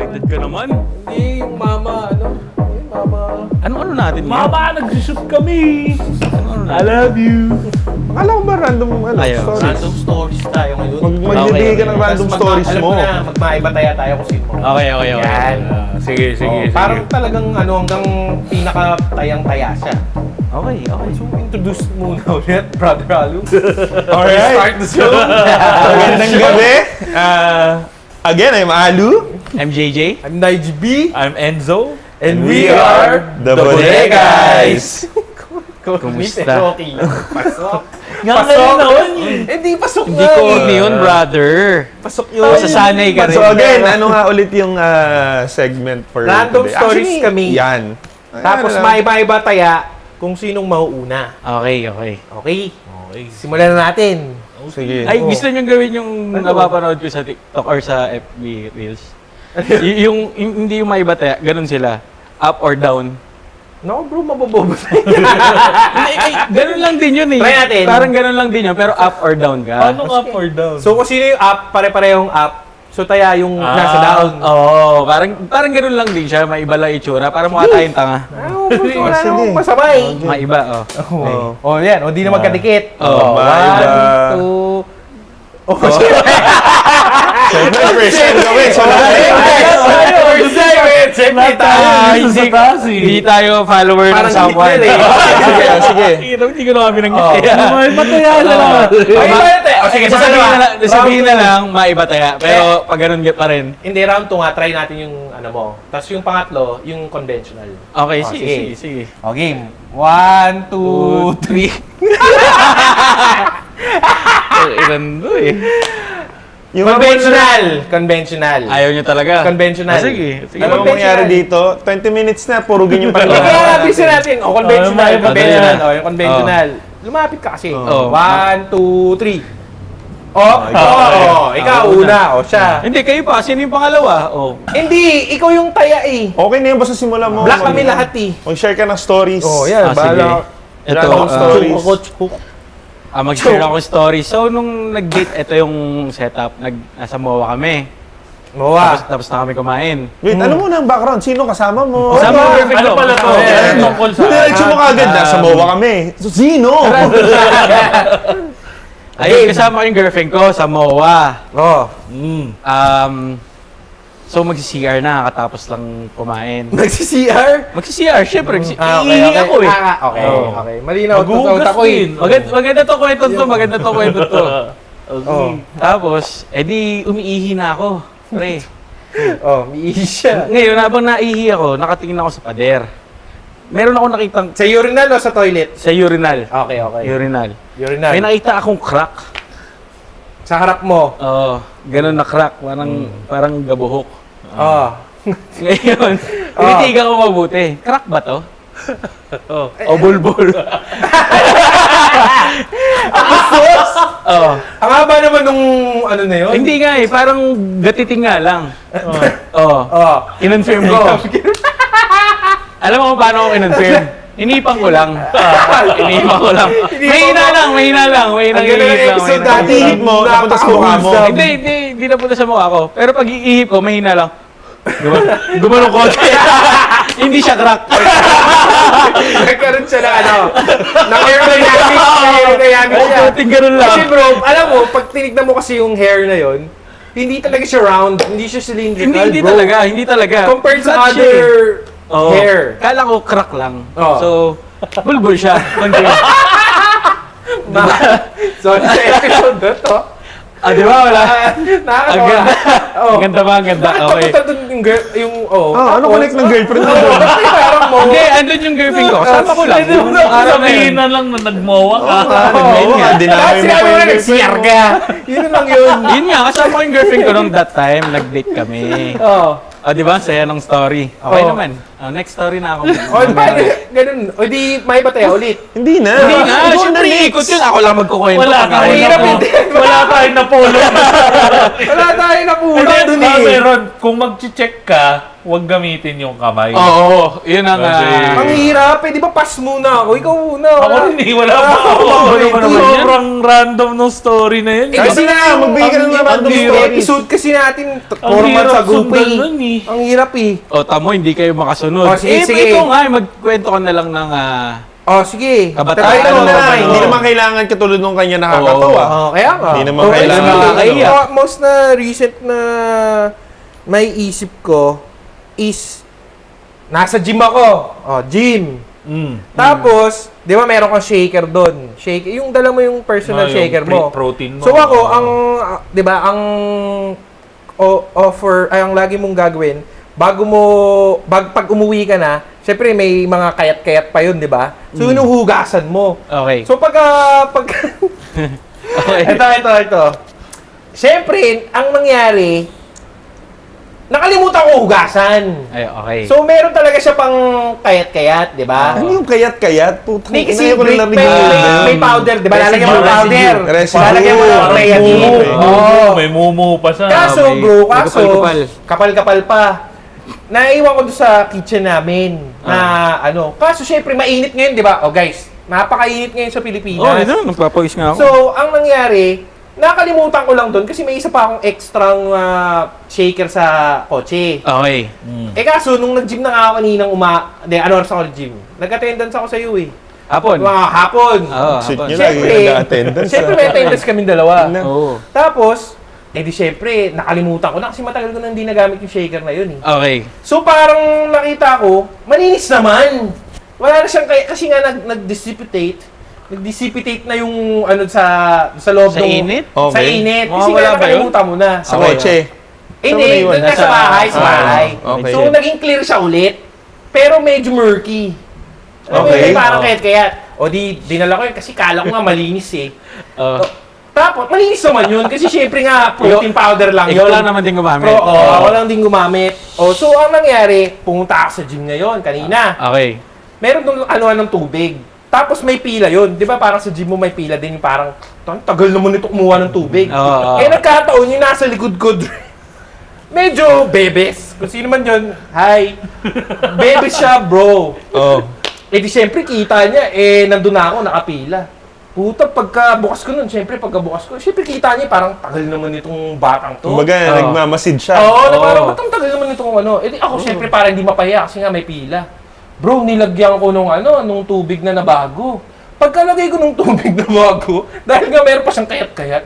Excited ka naman. Hindi, yung mama, yung mama. Ano natin yun? Mama, nagsushoot kami! Ano I love you! Akala ko ba random Ayaw. stories? Random stories tayo ngayon. Magbibigay ka ng random stories Alam mo. mo na, magmaiba-taya tayo kung sino mo. Okay. Yan. Sige, sige. Parang talagang hanggang pinaka-tayang-taya siya. Okay. So, introduce muna ulit, Brother Alu. Alright. Start the show. Magandang gabi. Again, I'm Alu. MJJ? I'm Nige B. I'm Enzo. And we are the Bodeguys. Kumusta? Rocky. Pasok. Pasok! Hindi, pasok Hindi ko yun, brother. Pasok yun. Masasanay ka rin. So again, ano nga ulit yung segment for Random today? stories Actually, kami. Yan. Tapos maiba-iba taya kung sinong mauuna. Okay. Okay? Simulan na natin. Sige. Ay, gusto niyong gawin yung napapanood ko sa TikTok or sa FB Reels? Hindi yung maiba tayo, ganun sila. Up or down. No, bro, mabobobo tayo. Ganun lang din yun eh. Try natin. Parang ganun lang din yun, pero up or down ka. Paano up or down? So, kung sino yung up, pare-parehong up. So, taya yung nasa down. Oo, parang ganun lang din siya. Maiba lang itsura. Para mukha tayong tanga. Bro, wala Sige. namang masama eh. Maiba, oh. Oh. Oh, yan. O, di na magkadikit. Oh, maiba. 1, 2... Oh, Siyempre, first time gawin. So, Hindi tayo follower ng Parang someone. Hitler eh. sige. Hindi ko na kami nang gaya. Mataya na lang. Sige, Sabihin na lang, maiba taya. Pero pag ganun pa rin. Hindi, round 2 nga. Try natin yung ano mo. Tapos yung pangatlo, yung conventional. Okay, Oh, sige. O, game. 1, 2, 3. Ilan do eh. Yung Conventional. Ayaw nyo talaga. Conventional. Sige. Ano ang mangyari dito? 20 minutes na, purugin yung Kaya pala. bisa natin. O, conventional. Oh, Conventional. O, yung conventional. Lumapit ka kasi. Oh. 1, 2, 3. Ikaw una. O, siya. Hindi, kayo pa. Sino yung pangalawa? Oh. Hindi, ikaw yung taya eh. Okay na yun, basta simula mo. Black kami lahat eh. Mag-share ka ng stories. Oh, yan. Sige. Bahala. Ito, Random stories. mag-share ako story. So, nung nag-date, ito yung setup. Nasa MOA kami. Mowa. Tapos na kami kumain. Wait, alam mo na ang background. Sino kasama mo? Kasama Ano? ko, girlfriend Ano ko. pala to? Ayan. Tungkol sa... Diretso mo kagad. Nasa MOA kami. So, sino? Ayun, kasama ko yung girlfriend ko sa MOA. Oh. So, magsi-CR na katapos lang kumain. Nagsi-CR? Magsi-CR, syempre. Iihi ako eh. Okay. Malinaw. Maghuhugas Ako eh. din. Maganda to kwento to. Oh. Tapos, edi umiihi na ako. Pre. Oh, may siya. Ngayon, habang naihi ako, nakatingin ako sa pader. Meron ako nakitang Sa urinal o sa toilet? sa urinal. Okay. Urinal. Urinal. May nakita akong crack. Sa harap mo? Oo, ganun na crack. Parang gabuhok. Oh. Ngayon, tinitigan ko mabuti. Crack ba to? O bulbul. Oh. Ang haba naman nung ano na yun? Hindi nga eh, parang gatiting nga lang. Oh. Oh. Kinonfirm ko. Alam mo kung paano ako kinonfirm? Inipan ko lang. Inipan ko lang. Mahina lang. Ang ganda ng episode dati. Ihip mo, napunta sa mukha mo. Hindi napunta sa mukha ko. Pero pag iihip ko, mahina lang. Gumanong konti. Hindi siya crack. Nagkaroon siya ng ano. Aerodynamic siya. Konting ganun lang. Kasi bro, alam mo, pag tinignan mo kasi yung hair na yon, hindi talaga siya round, hindi siya cylindrical, bro. Hindi talaga. Compared sa Flat siya eh. other Oo. hair. Kala ko crack lang. Oo. So, bulbul siya. So, sa episode na to, Di ba? Wala. Ang nakakatawa. ganda. Oh. Ang ganda ba? Ang ganda. Okay. Nakakapunta dun yung girl, Ano connect ng girlfriend mo? Parang mo. Hindi, andun yung girlfriend ko. Kasama ko lang. Yung araw na Sabihin yun. na lang na nagmowa ka. Oo nga, dinamay mo pa yung nag-CR ka. Yun lang yun. Yun nga, kasama ko yung girlfriend ko nung that time. Nag-date kami. Oh. Di ba? Saya ng story. Okay Oo. naman. Next story na ako. O, paano? Ganun. O di, may ba tayo ulit? Hindi na. Hindi nga, Go syempre na next. ikot yun. Ako lang magkukwento. Wala Pag ako tayong Hirap na- hindi. Wala tayong napulot. Wala tayo na pulo Hindi, dun eh. meron. Kung mag-check ka, huwag gamitin yung kamay. Oo, yun ang... Kasi- Ang hirap eh, di ba pass muna ako? Ikaw muna. Ako hindi, wala pa ako. ano ba naman yan? Sobrang random nung story na yun. Eh, Kasi na, magbigay ka ng random Yung stories. episode kasi natin, 4 Ang months hirap ago pa sundan eh. nun eh. Ang hirap eh. O, tamo, hindi kayo makasunod. Oh, sige, sige. Ito nga, magkwento ka na lang ng... Oh, sige. Kabataan. Try Ano mo, na, try mo. hindi naman kailangan katulad nung kanya nakakatawa. Oh, kaya nga. Hindi naman Okay, kailangan. sige. Nakakaiyak. Yung most na recent na may isip ko is nasa gym ako. Oh, gym. Tapos, di ba meron kang shaker doon? Shaker, yung dala mo yung personal shaker mo. Protein mo. So ako, ang, di ba, ang offer, ay ang lagi mong gagawin, bago mo, pag umuwi ka na, syempre may mga kayat-kayat pa yun, di ba? So yun yung hugasan mo. Okay. So pag Okay. ito. Siyempre, ang nangyari, nakalimutan ko hugasan. Ay, okay. So meron talaga siya pang kayat-kayat, di ba? Ano yung kayat-kayat? Putang May kasi ina, ko break, na may powder, di ba? Lalagyan mo ng powder. Residue. Lalagyan mo ng creatine. Residue. Oo. May mumu pa siya. Kaso may bro, kaso, kapal-kapal. kapal-kapal pa. Naiwan ko doon sa kitchen namin na kaso syempre mainit ngayon, di ba? Oh guys, napakainit ngayon sa Pilipinas. Oh, ito, nagpapawis nga ako. So, ang nangyari, nakalimutan ko lang doon kasi may isa pa akong extrang shaker sa kotse. Okay. Eh kaso, nung nag-gym na nga ako kaninang oras ako nag-gym? Nag-attendance ako sa iyo eh. Hapon. Mga hapon. Oo, Suit hapon. nyo Siyempre, lagi nag-attendance. siyempre may attendance kaming dalawa. Oo. Tapos, di syempre, nakalimutan ko na kasi matagal ko nang hindi nagamit yung shaker na yun eh. Okay. So parang nakita ko, malinis naman. Wala na siyang kasi nga nag-dissipate na yung sa loob Sa ng init? Sa Okay. init. Mga Kasi wala nga ba yun? nakalimutan mo na. Sa kotse. Hindi, Saan mo doon nga sa Nasa- bahay, sa bahay. okay. So naging clear siya ulit. Pero medyo murky. Okay. May parang kayat. O di, dinala ko yun kasi kala ko nga malinis eh. Oh. Tapos, malinis naman yun kasi syempre nga protein powder lang Ikaw yun. lang naman din gumamit. Ako lang din gumamit. So ang nangyari, pumunta ako sa gym ngayon, kanina. Okay. Meron doon ng tubig. Tapos may pila yun. Di ba parang sa gym mo may pila din yung parang, tagal naman ito kumuha ng tubig. Oo. Eh nagkataon yung nasa likod ko, medyo bebes. Kung sino man yun, hi. Bebes siya, bro. Oh. Eh di syempre kita niya, nandun na ako, nakapila. Puta, pagkabukas ko nun, syempre kita niya parang tagal naman itong batang to. Kumbaga, nagmamasid siya. Oo, na Oo. parang ba't ang tagal naman itong Eh di ako syempre parang hindi mapahiya kasi nga may pila. Bro, nilagyan ko nung tubig na nabago. Pagkalagay ko nung tubig na bago, dahil nga meron pa siyang kayat-kayat,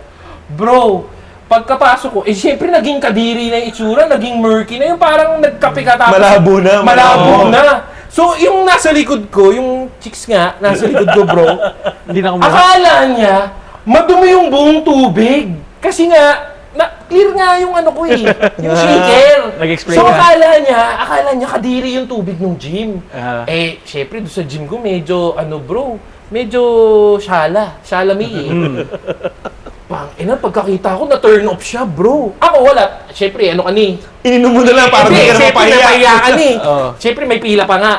bro, pagkapasok ko, syempre naging kadiri na yung itsura, naging murky na yung parang nagkape ka tapos. Malabo na. Malabo na. So, yung nasa likod ko, yung chicks nga, nasa likod ko, bro, Hindi na kumuha. akala niya, madumi yung buong tubig. Kasi nga, clear nga yung ko eh, yung shaker. Nag-explain So, ka. akala niya kadiri yung tubig ng gym. Ah. Syempre, doon sa gym ko, medyo, bro, medyo shalami eh. Pagkakita ko, na-turn off siya, bro. Ako, wala. Syempre, Ininom mo na lang para di ka na syempre, mapahiya. napahiya ka ni. Oo. Syempre, may pila pa nga.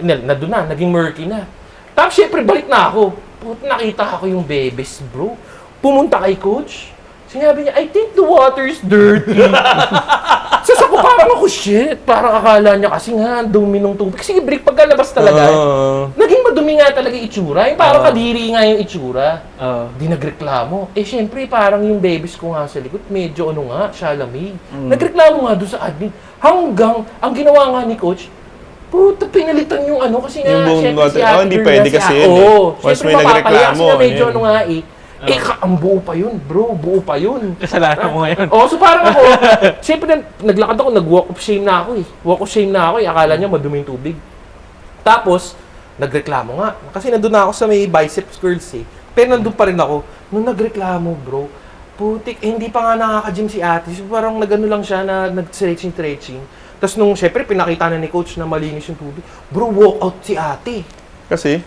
Doon na, naging murky na. Tapos, syempre, balik na ako. Puta, nakita ko yung bebes, bro. Pumunta kay coach. Sinabi niya, I think the water's dirty. Sas ako, parang ako, shit. Parang akala niya kasi nga, dumi ng tubig. Kasi break pagkalabas talaga. Naging madumi nga talaga yung itsura. Yung parang kadiri nga yung itsura. Oo. Di nagreklamo. Syempre, parang yung babies ko nga sa likod, medyo shalami. Nagreklamo nga doon sa admin. Hanggang, ang ginawa nga ni coach, puta, pinalitan yung kasi nga, Yung buong syempre water. si Hindi Girl pwede na kasi si yun eh. Oo. Once Syempre, may mapapahiya nagreklamo, kasi nga medyo ano yun. ang buo pa yun, bro. Buo pa yun. Kasalanan mo ngayon. So parang ako, syempre naglakad ako, nag-walk of shame na ako eh. Walk of shame na ako eh. Akala niya madumi yung tubig. Tapos, nagreklamo nga. Kasi nandun na ako sa may biceps curls eh. Pero nandun pa rin ako. Nung nagreklamo, bro, putik, hindi pa nga nakaka-gym si ate. So parang nagano lang siya na nag-stretching. Tapos nung syempre pinakita na ni coach na malinis yung tubig, bro, walk out si ate. Kasi?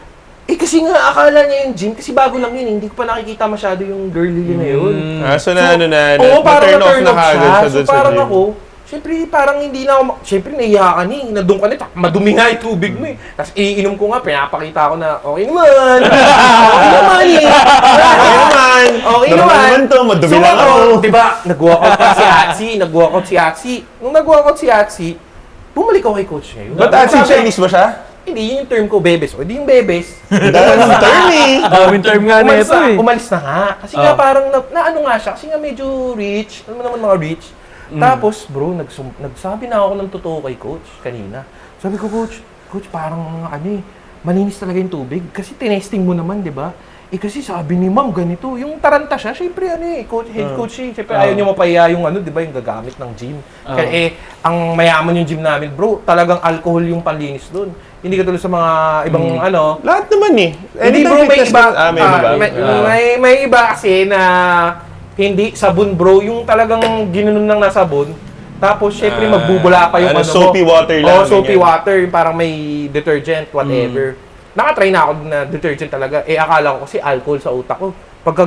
Kasi nga akala niya yung gym, kasi bago lang yun, hindi ko pa nakikita masyado yung girly na yun. So, Oo, parang na-turn off na-turn na off kagad siya. siya So dun sa parang gym. ako, syempre parang hindi na ako, syempre naiya ka ni, nandun ka na, madumi nga yung tubig mo eh. Tapos iinom ko nga, pinapakita ko na, okay naman, okay naman eh. Okay naman. To, madumi So lang ako. di ba, nag-walkout pa si Atsi, Nung nag-walkout si Atsi, bumalik ako kay coach ngayon. Ba't asin Chinese ba siya? Hindi, yun yung term ko, bebes. O, di yung bebes. Daming term eh. Daming term nga na ito eh. Umalis na nga. Kasi nga parang, na ano nga siya, kasi nga medyo rich. Alam mo naman mga rich. Tapos, bro, nagsabi na ako ng totoo kay coach kanina. Sabi ko, coach, parang malinis talaga yung tubig. Kasi tinesting mo naman, di ba? Kasi sabi ni ma'am, ganito. Yung taranta siya, syempre coach, head coach eh. Syempre ayaw niyo mapahiya yung di ba, yung gagamit ng gym. Kaya ang mayaman yung gym namin, bro, talagang alcohol yung panlinis doon. Hindi katulad sa mga ibang Lahat naman eh. hindi bro, may Fitness iba. na- may iba. May iba kasi na hindi sabon bro, yung talagang ginanon lang na sabon. Tapos syempre magbubula pa yung soapy water lang. soapy ganyan. water, yung parang may detergent, whatever. Nakatry na ako na detergent talaga. Akala ko kasi alcohol sa utak ko. Pagka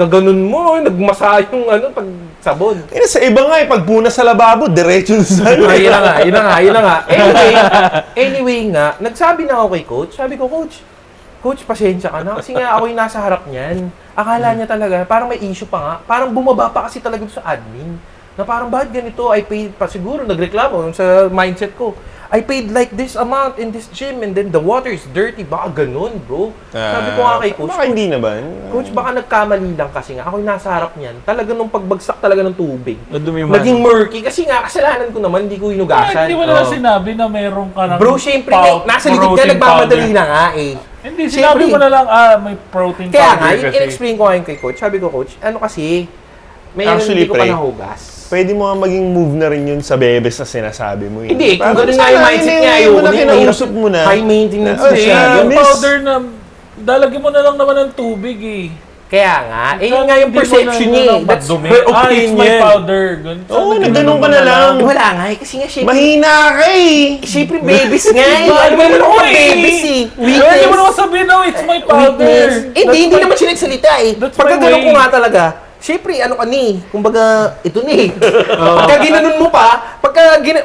ganun mo, nagmasa yung pag sabon. Sa iba nga eh, pagpuna sa lababo, diretso sa Yun na nga. Anyway nga, nagsabi na ako kay coach. Sabi ko, coach, pasensya ka na. Kasi nga ako yung nasa harap niyan. Akala niya talaga, parang may issue pa nga. Parang bumaba pa kasi talaga sa admin. Na parang, bakit ganito? I paid pa siguro, nagreklamo sa mindset ko. I paid like this amount in this gym and then the water is dirty. Baka ganun, bro. Sabi ko nga kay coach, Baka hindi naman. coach, baka nagkamali lang kasi nga. Ako yung nasa harap niyan. Talaga nung pagbagsak talaga ng tubig. Nadumi yung Naging murky kasi nga kasalanan ko naman, hindi ko hinugasan. Hindi mo na sinabi na meron ka ng Bro, syempre, nasa likod ka, protein nagmamadali powder. na nga eh. Hindi, Syempre. sinabi mo na lang, may protein Kaya powder nga, kasi. in-explain ko ngayon kay coach. Sabi ko, coach, kasi, may Actually, hindi ko pa pre, nahugas. Pwede mo nga maging move na rin yun sa bebes na sinasabi mo. Hindi, kung Parang ganun nga yung sana mindset ini-uwi niya, ayaw mo na, na, kinausap mo na. high maintenance Oh, na siya. yeah. Yung miss. powder na, dalagyan mo na lang naman ng tubig eh. Kaya nga, yun nga yung Hindi mo perception na niya eh. lang That's madumi. her It's my opinion. powder. Ganun. Oo, Sana nagganun ka na lang. Wala nga eh, kasi nga syempre, Mahina ka eh. syempre babies nga eh. Alam mo naman ako babies eh. Hindi mo naman sabihin, no, it's my powder. Weakness. Hindi naman siya nagsalita eh. That's Pagka my ganun way. ko nga talaga, syempre, kumbaga, ito ni. Pagka ginanon mo pa,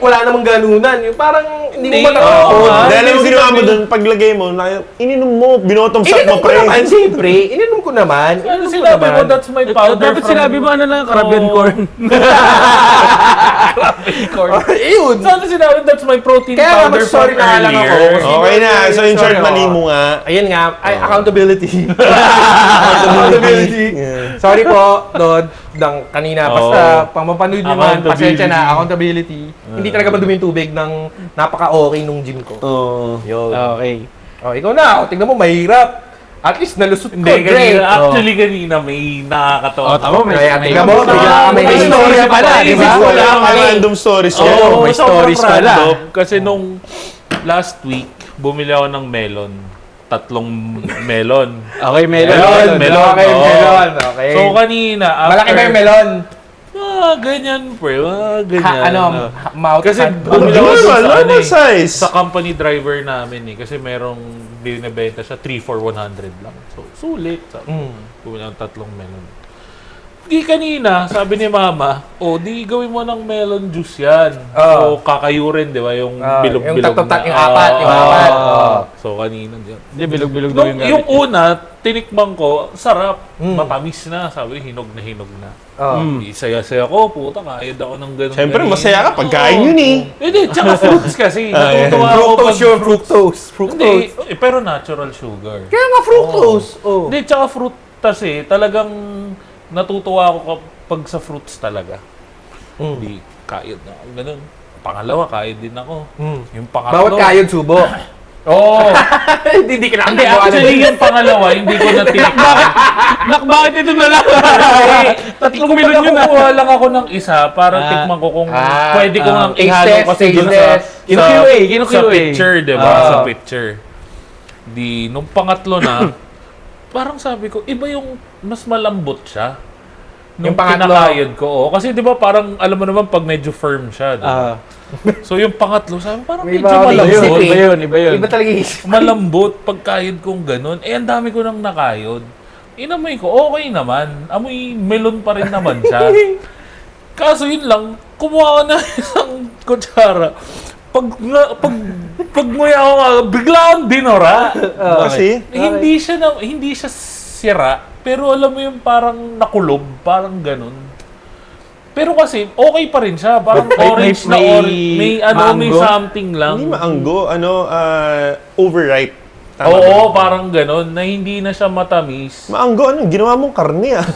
wala namang ganunan. Yung parang, hindi mo Hindi, matapos. oo. Dahil hindi ang mo ginawa mo sinabi- doon, paglagay mo, ininom mo, binotom shot Ininom mo, ko pre. naman, syempre. Ininom ko naman. Ano sinabi mo, that's my powder Dapat sinabi mo lang, Caribbean Oo. corn. Ayun. Sana sinabi, that's my protein Kaya nga, powder mag-sorry from na lang ako. earlier. Okay na, so in short, Sorry, mali ako. mo nga. Ayun nga, accountability. Accountability. Sorry po, Dod, kanina. Basta, pang mapanood nyo man, pasensya na, accountability. Hindi talaga madumi yung tubig ng napaka-okay nung gym ko. Oo. Yun. Okay. Oh, ikaw na. Tignan mo, mahirap. At least nalusot ko. Hindi, Great. kanina, actually kanina may nakakatawa. Oh, tama, may- Kaya tignan mo, may- bigla ka may may story story pala, pala, di ba? di ba? Wala Wala ka ka random stories Oo, yan. may sobrang stories pala. random. Kasi nung last week, bumili ako ng melon. 3 melon. Okay, melon. Melon. Okay, Oo. melon. Okay. So kanina, Malaki ba yung melon? ganyan, pre. Ganyan. Mouth. Kasi hand- bumili ako dun sa, Normal size. sa company driver namin eh. Kasi merong binibenta siya 3 for 100 lang. So, sulit. Sabi. Bumili ako ng 3 melon. Di kanina, sabi ni mama, di gawin mo ng melon juice yan. O kakayurin, di ba? Yung bilog-bilog yung na. yung apat. So, kanina. Hindi, bilog-bilog daw Nung, yung yung gamit. una, tinikman ko, sarap. Matamis na. Sabi, hinog na. Saya-saya ko, puta, kaya ako ng ganun. Siyempre, ganun. masaya ka pagkain yun eh. Hindi, tsaka fruits kasi. Natutuwa ako Fructose pag yun, fructose. Hindi, pero natural sugar. Kaya nga fructose. Oh. Hindi, tsaka fruit kasi, talagang natutuwa ako pag sa fruits talaga. Hindi, kayod na ako. Ganun. Pangalawa, kayod din ako. Yung pangatlo. Bawat kayod subo. Oo. Hindi ka Hindi, actually, yung pangalawa, hindi ko na tinikman. Bakit ito na lang? Tatlong melon yun ah. Kukuha lang ako ng isa para tikman ko kung pwede ko nang taste ihalo test, kasi dun taste sa, test. Kinu-QA. sa picture, di ba? Sa picture. Di, nung pangatlo na, parang sabi ko, iba yung mas malambot siya. Nung Yung pangatlo? kinakayod ko. Kasi di ba parang, alam mo naman, pag medyo firm siya. Di ba? So yung pangatlo, sabi parang May medyo iba malambot. isip eh. Iba yun. Iba talaga isip. Malambot pagkayod kong ganun. Ang dami ko nang nakayod. Inamoy ko, okay naman. Amoy melon pa rin naman siya. Kaso yun lang, kumuha ko na isang kutsara. Pag nguya ako, bigla akong dinora. Kasi, Hindi siya sira, pero alam mo yung parang nakulob, parang ganun. Pero kasi, okay pa rin siya. Parang But may- orange na may- orange. May maanggo? something lang. Hindi maanggo, overripe. Tama Oo, ba? parang ganon, na hindi na siya matamis. Maanggo, ginawa mong karne ah.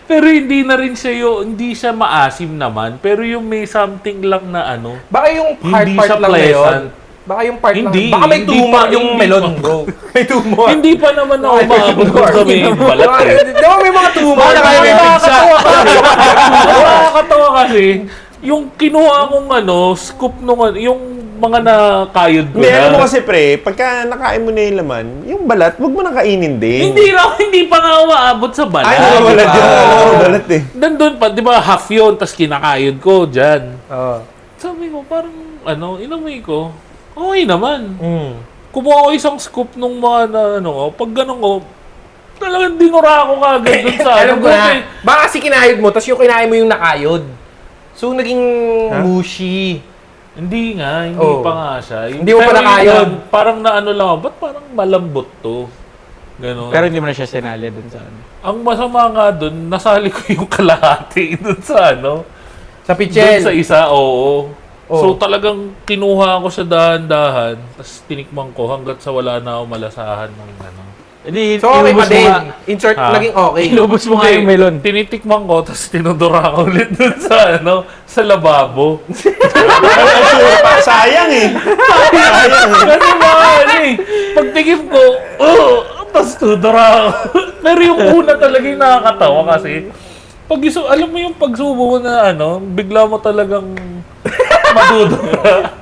Pero hindi na rin siya hindi siya maasim naman. Pero yung may something lang na Baka yung hard Hindi part siya lang na yun. pleasant. Baka yung part Hindi, lang. Baka may hindi tumor pa- yung hindi melon, pa. bro. May tumor. Hindi pa naman ako maabot dun sa may balat eh. Di ba may mga tumor na kayo may pizza? Nakakatawa kasi, yung kinuha kong scoop nung yung mga nakayod ko Hindi, alam mo na. kasi pre, pagka nakain mo na yung laman, yung balat, wag mo nang kainin din. Hindi pa nga umaabot sa balat. Ay, wala balat yun. Oo, balat eh. Nandun pa, di ba, half yun, tas kinakayod ko dyan. Oo. Sabi ko, parang, inamoy ko, okay naman. Mm. Kumuha ko isang scoop nung mga pag ganun ko, talagang dinura ko kagad dun sa Alam ko na. Baka kasi kinayod mo, tapos yung kinain mo yung nakayod. So, naging mushy. Hindi nga, hindi Oo. pa nga siya. Hindi mo pa pero yun nakayod. lang, parang ba't parang malambot to? Ganon. Pero hindi mo na siya sinali dun sa Ang masama nga dun, nasali ko yung kalahati dun sa Sa dun pichel. sa isa, oo. Oo. So talagang kinuha ko siya dahan-dahan, tapos tinikman ko hanggat sa wala na ako malasahan ng Hindi, So, okay pa inubos mo din. nga. In short, Ha? naging okay. Inubos mo nga yung melon. Tinitikman ko, tapos tinudura ko ulit dun sa sa lababo. Sayang eh. Kasi pagtikim ko, tapos tudura ako. Pero yung una talaga yung nakakatawa kasi, alam mo yung pagsubo mo na bigla mo talagang madudura.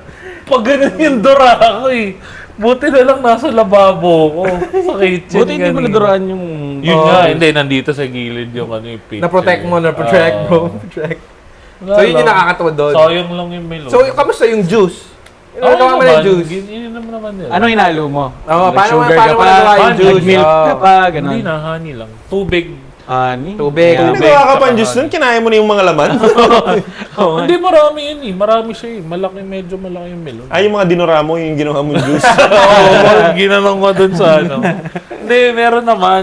Pag ganun yung dura ako eh. Buti na lang nasa lababo ko. Sa kitchen. Buti hindi mo kanina. naduraan yung... Yun nga, hindi. Nandito sa gilid yung yung picture. Na-protect mo, na-protect, bro. Protect. Wala So, yun yung lang. nakakatawa doon. Sayang lang yung melon. So, kamusta yung juice? Oo Nagawa mo na yung juice? Ininom naman nila. Anong hinalo mo? Oo, paano Nag-sugar mo ka pa? nagawa yung Honey, juice? Nag-milk ka Oo. pa, ganun. Hindi na, honey lang. Tubig. Honey? Tubig. Kung Tubig, nagawa ka pa tsaka juice nun, honey. kinain mo na yung mga laman. Hindi, marami yun eh. Marami siya eh. Medyo malaki yung melon. Ay, yung mga dinura mo, yung ginawa mong juice. Oo, ginanong ko dun sa Hindi, meron naman.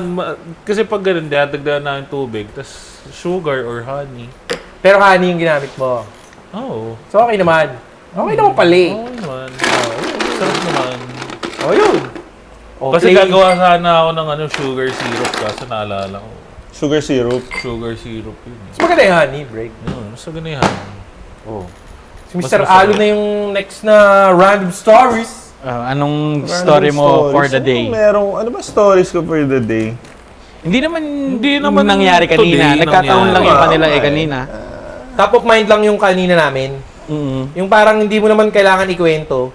Kasi pag ganun, dagdagan namin tubig. Tapos sugar or honey. Pero honey yung ginamit mo. Oo. So, okay naman. Okay naman pala eh. Oo naman. Sarap naman. Oh, yun. Kasi gagawa sana ako ng sugar syrup kasi naalala ko. Sugar syrup. Sugar syrup yun. Mas maganda yung honey, break. Yun, mas ganahan. Oh. Si Mas Mr. masarap. Alo na yung next na random stories. Anong story mo for the day? Ano ba stories ko for the day? Hindi naman naman nangyari kanina. today Nagkataon lang yung nangyari. kanila Okay. kanina. Top of mind lang yung kanina namin. Yung parang hindi mo naman kailangan ikwento.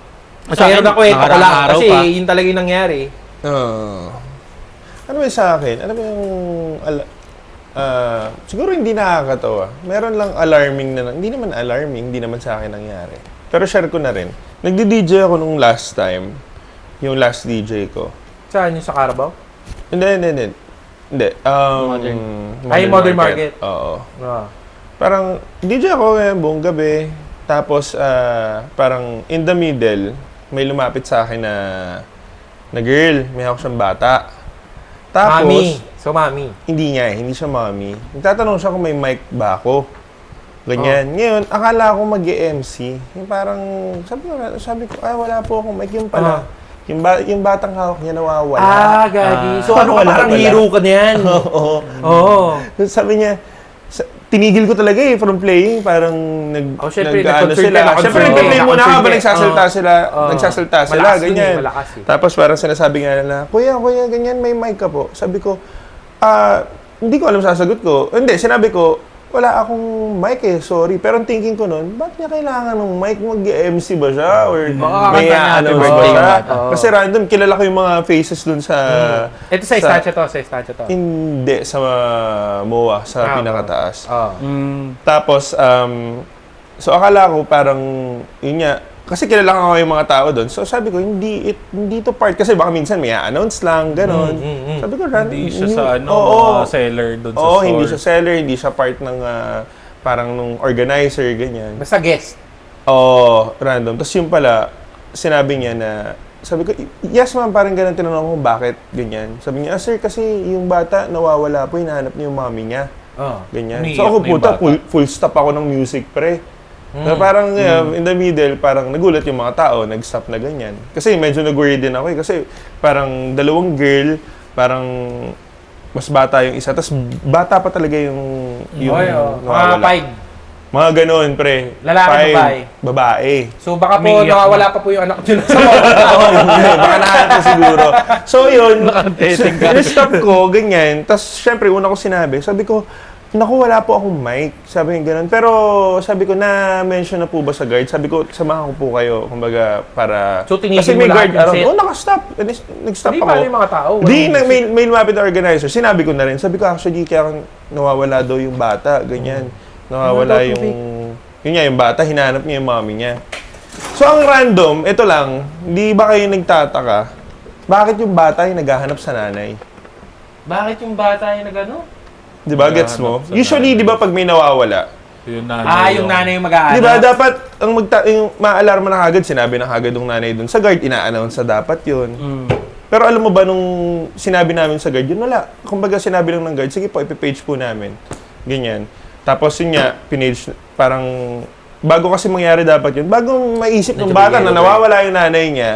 Sa akin, Mayroon na kwento ko lang nakaraang araw kasi pa. yun talaga yung nangyari. Ano ba yung sa akin? Ano ba yung... siguro hindi nakakatawa. Meron lang alarming na... Hindi naman alarming, hindi naman sa akin nangyari. Pero share ko na rin. Nagdi-DJ ako nung last time. Yung last DJ ko. Saan yung sa Carabao? Hindi. Modern Market. Oo. Ah. Parang DJ ako ngayon buong gabi. Tapos parang in the middle, may lumapit sa akin na girl. May ako siyang bata. Tapos, Mami. So, mami. hindi niya hindi siya mommy. Nagtatanong siya kung may mic ba ako. Ganyan. Ngayon, akala ko mag-MC. Yung parang, sabi ko, wala po akong mic. Yung pala, yung batang hawak niya nawawala. Gagi. So, ano ka wala parang pala. hero ka niyan? Oo. Oo. Sabi niya, tinigil ko talaga from playing. Parang Syempre, nag-ano nag-concert sila. ka, Syempre, nag-concert nag-play ka, muna nag-concert habang ka. nagsasalta sila. Nagsasalta sila, Malakas dun ganyan. eh, malakas eh. Tapos parang sinasabi nga na, Kuya, ganyan, may mic ka po. Sabi ko, hindi ko alam sasagot ko. Hindi, sinabi ko, wala akong mic eh, sorry. Pero ang thinking ko nun, ba't niya kailangan ng mic? Mag-MC ba siya? Or may kakanta niya, ano happy ba birthday siya? bata. Kasi random, kilala ko yung mga faces dun sa... Ito sa estansya to. Hindi, sa MOA, sa pinakataas. Tapos, so akala ko parang, yun nga, kasi kilala ko yung mga tao doon. So sabi ko, hindi to part. Kasi baka minsan may announce lang, gano'n. Sabi ko, Hindi siya sa seller doon sa Oo, store. hindi siya seller, hindi siya part ng parang nung organizer, ganyan. Basta guest. Oo, random. Tapos yung pala, sinabi niya na, sabi ko, yes ma'am, parang ganun tinanong ko bakit ganyan. Sabi niya, sir, kasi yung bata nawawala po, hinahanap niya yung mommy niya. Ganyan. Umiiyak So ako na yung puta, bata. full stop ako ng music, pre. Na parang in the middle, parang nagulat yung mga tao, nag-stop na ganyan. Kasi medyo nag-worry din ako eh. Kasi parang dalawang girl, parang mas bata yung isa. Tapos bata pa talaga yung Mga nawawala. 5. Mga ganun, pre. Lalaki, 5, babae? Babae. So baka po Umiiyak nawawala pa po yung anak nyo sa mga. Baka nahanap ko siguro. So yun, Nakateteng ka. stop ko, ganyan. Tapos syempre, una ko sabi ko, naku, wala po akong mic. Sabi ko ganun. Pero sabi ko, na-mention na po ba sa guard? Sabi ko, samahan ko po kayo. Kumbaga, para... So, tinigil kasi may mo guard lahat yung around. set? Naka-stop. Nag-stop Hindi ako. pa yung mga tao. Di, may lumapit na organizer. Sinabi ko na rin. Sabi ko, actually, kaya nawawala daw yung bata. Ganyan. Nawawala yung... Yun nga, yung bata, hinanap niya yung mommy niya. So, ang random, ito lang, di ba kayo nagtataka, bakit yung bata yung naghahanap sa nanay? Bakit yung bata yung nagano? Di ba, gets mo? Naghahanap sa Usually, nanay. di ba, pag may nawawala, Yung nanay. Yung nanay yung mag-aanap. di ba, dapat, yung ma-alarma na kagad, sinabi na kagad ng nanay dun. Sa guard, ina-announce sa dapat yun. Pero alam mo ba, nung sinabi namin sa guard, yun wala. Kumbaga, sinabi lang ng guard, sige po, ipipage po namin. Ganyan. Tapos yun nga, pinage, parang, bago kasi mangyari dapat yun, bago maisip ng bata na nawawala yung nanay niya,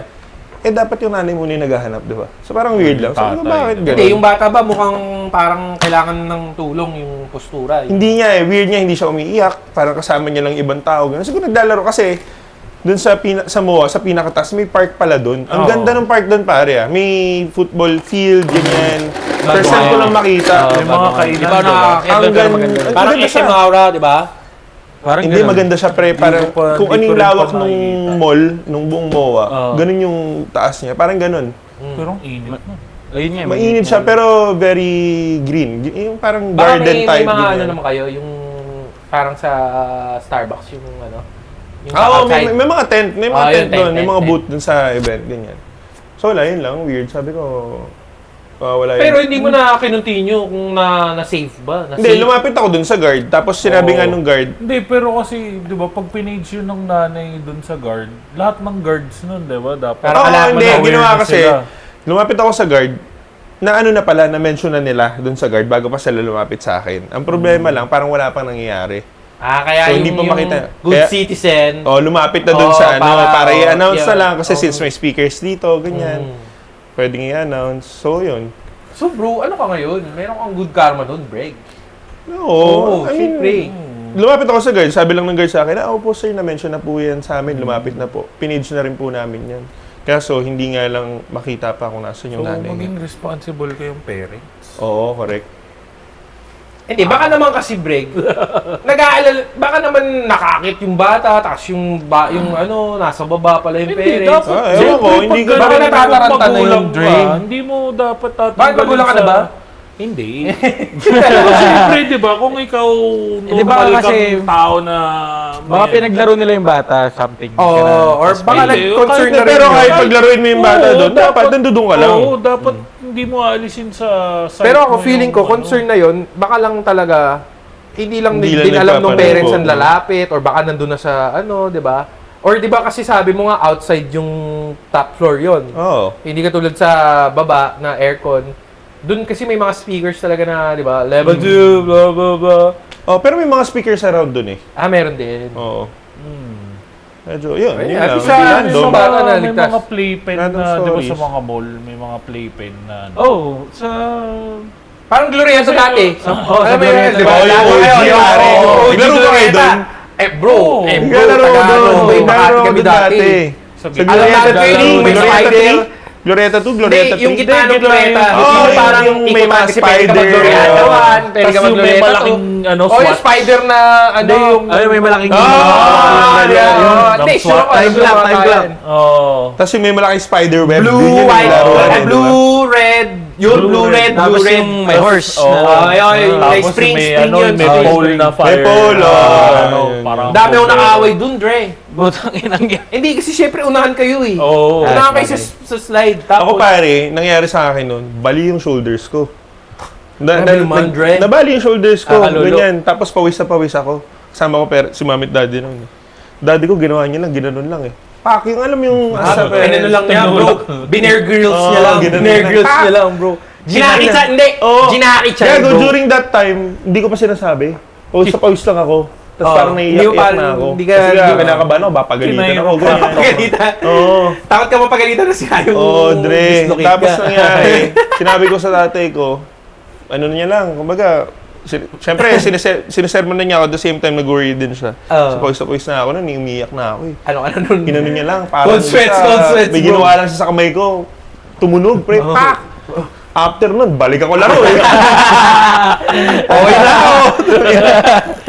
dapat yung nanay muna yung naghahanap, di ba? So parang weird lang. Sabi ko, Tatay. bakit Hindi, ganun? yung bata ba mukhang parang kailangan ng tulong yung postura. Hindi niya weird niya, hindi siya umiiyak, parang kasama niya lang ibang tao. Ganun. Siguro naglalaro kasi, dun sa MOA, sa pinakatas, may park pala dun. Ang Oo. ganda ng park dun, pare. May football field, ganyan. First time ko lang makita. May mga kainan, Di ba diba? nakakakit Ang doon pero gan- maganda. ang Parang ganda SM siya. Aura, di ba? Parang Hindi, ganun. maganda siya, pre. Parang ko pa- kung di ano ko yung rin lawak pa nung nakikita. mall, nung buong MOA, Oo. ganun yung taas niya. Parang ganun. Pero ang init na. Ayun nga. Mainit siya, pero very green. Yung parang Baka garden may type. mga ganyan. ano naman kayo, yung parang sa Starbucks, yung ano, yung Oo, outside. may mga tent. May mga Ah, tent yun, tent, doon. May tent, mga tent. booth dun sa event. Ganyan. So wala, yun lang. Weird. Sabi ko, wala yun. Pero hindi mo na kinontinue kung na-save ba? Hindi, lumapit ako dun sa guard. Tapos sinabi Oo. nga nung guard, Hindi, pero kasi, di ba, pag pinage yun ng nanay dun sa guard, lahat ng guards nun, di ba, dapat. Parang Oo, alam mo hindi. na, Ginawa aware na kasi, sila. lumapit ako sa guard, na ano na pala, na-mention na nila dun sa guard bago pa sila lumapit sa akin. Ang problema lang, parang wala pang nangyayari. Kaya So, yung, hindi pa yung makita. good Kaya- citizen. O, lumapit na dun Oo, sa ano, para i-announce na yeah. lang. Kasi Oo. since may speakers dito, ganyan. Pwedeng i-announce. So, yun. So bro, ano ka ngayon? Meron kang good karma doon, Breg. Oo. I mean, syempre. lumapit ako sa guard. Sabi lang ng guard sa akin, po sir, na-mention na po yan sa amin. Lumapit na po. Pinage na rin po namin yan. Kaso, hindi nga lang makita pa kung nasan yung So, nanay niya. maging responsible kayong parents. Oo, correct. Hindi, baka naman kasi Breg, nag-aalala, baka naman nakakit yung bata, tapos yung ano, nasa baba pala yung Hindi, parents. dapat. Ah, ewan ko, Siyempre, hindi pag ko- ganun, Baka natataranta pag na yung magulang ka, drain. Hindi mo dapat tatanggalin Bakit magulang ka na ba? Hindi. Siyempre, di ba, kung ikaw Di ba normal kasi- kang tao na... Baka pinaglaro nila yung bata, something. Oo, Ganun. or baka Hindi, nag-concern kahit na rin Pero yun. kahit paglaruin mo yung bata Oo, doon, dapat nandun ka lang. Oo, dapat hindi mo aalisin sa site Pero ako mo feeling yung ko, ano. concern na yun, baka lang talaga, hindi lang Hindi lang din alam ng nagpaparampo. parents ang lalapit, or baka nandun na sa ano, di ba? Or di ba kasi sabi mo nga, outside yung top floor yon. Oo. Hindi katulad sa baba na aircon. Doon kasi may mga speakers talaga na, di ba? Level 2, blah, blah, blah. Oh, pero may mga speakers around doon eh. Meron din. Oo. Medyo, yun. Ay, Yun at lang. least Hindi sa- random. sa bata na may ligtas. mga playpen Random na, di ba stories. sa mga mall, may mga playpen na ano. Oh, sa... Parang Glorieta dati. Oh, sa Alam mo yun, Glorieta. di ba? Oh, yung Lalo OG, ngayon, pare. oo, OG Naglaro ba kayo Glorieta. doon? Bro, Oo. taga ano, may Makati Naglaro kami doon dati. Sa Sa Alam Glorieta natin, 3, may Glorieta spider. 3, Glorieta 2, Hindi, Glorieta 3. yung gitna ng Glorieta. Oh, Yung parang yung may mga kasi pwede ka spider. mag-Glorieta 1, pwede Tas ka yung may mag-Glorieta malaking, 2. ano, Oh, yung SWAT. spider na ano yung... Ay, may malaking... Hindi, sure ako. Time clock, time clock. Oo. Tapos yung may malaking spider web. Blue, yun yung white, nilaruan eh, di ba? blue, red. Yun, blue, red, blue, Tapos red. yung may horse. Oo. na- Ay, may Tapos spring, may, spring ano, yun. may Oh, pole na fire. May pole, na, ano, yun. parang Dami akong pole. nakaaway dun, Dre. Butang inang yan. Hindi, kasi syempre unahan kayo eh. Oo. Unahan kayo sa slide. Ako Tapos, pare, nangyari sa akin nun, bali yung shoulders ko. Grabe naman, Dre. Nabali yung shoulders ko, Kakalolo. ganyan. Tapos pawis na pawis ako. Kasama ko si mami at daddy nun. Daddy ko ginawa niya lang, ginanon lang eh. Pak, yung alam yung... ano lang niya, bro. Binair grills Oo, niya lang. ganun Binair lang. grills niya lang, bro. Ginakit hindi. Oo. Ginakit siya. Kaya bro. during that time, hindi ko pa sinasabi. Pawis sa pawis lang ako. Tapos Oo. parang Hindi mo naiiyak parang- na ako. hindi ka- Kasi hindi mo- kinakabahan ako, papagalitan Kinaya ako. mo. ganyan. Pagalitan. Oo. Takot ka mapagalitan na siya yung Oo, Dre. dislocate Tapos ka. nangyari, sinabi ko sa tatay ko, ano niya lang, kumbaga, siyempre, sinisermon na niya ako, at the same time, nag-worry din siya. Oo. Sa pawis na ako nun, umiiyak na ako eh. Ano nun? Inano niya lang, parang Cold sweats, may bro. ginawa lang siya sa kamay ko. Tumunog, pre, pak! After nun, balik ako laro eh. Okay na ako.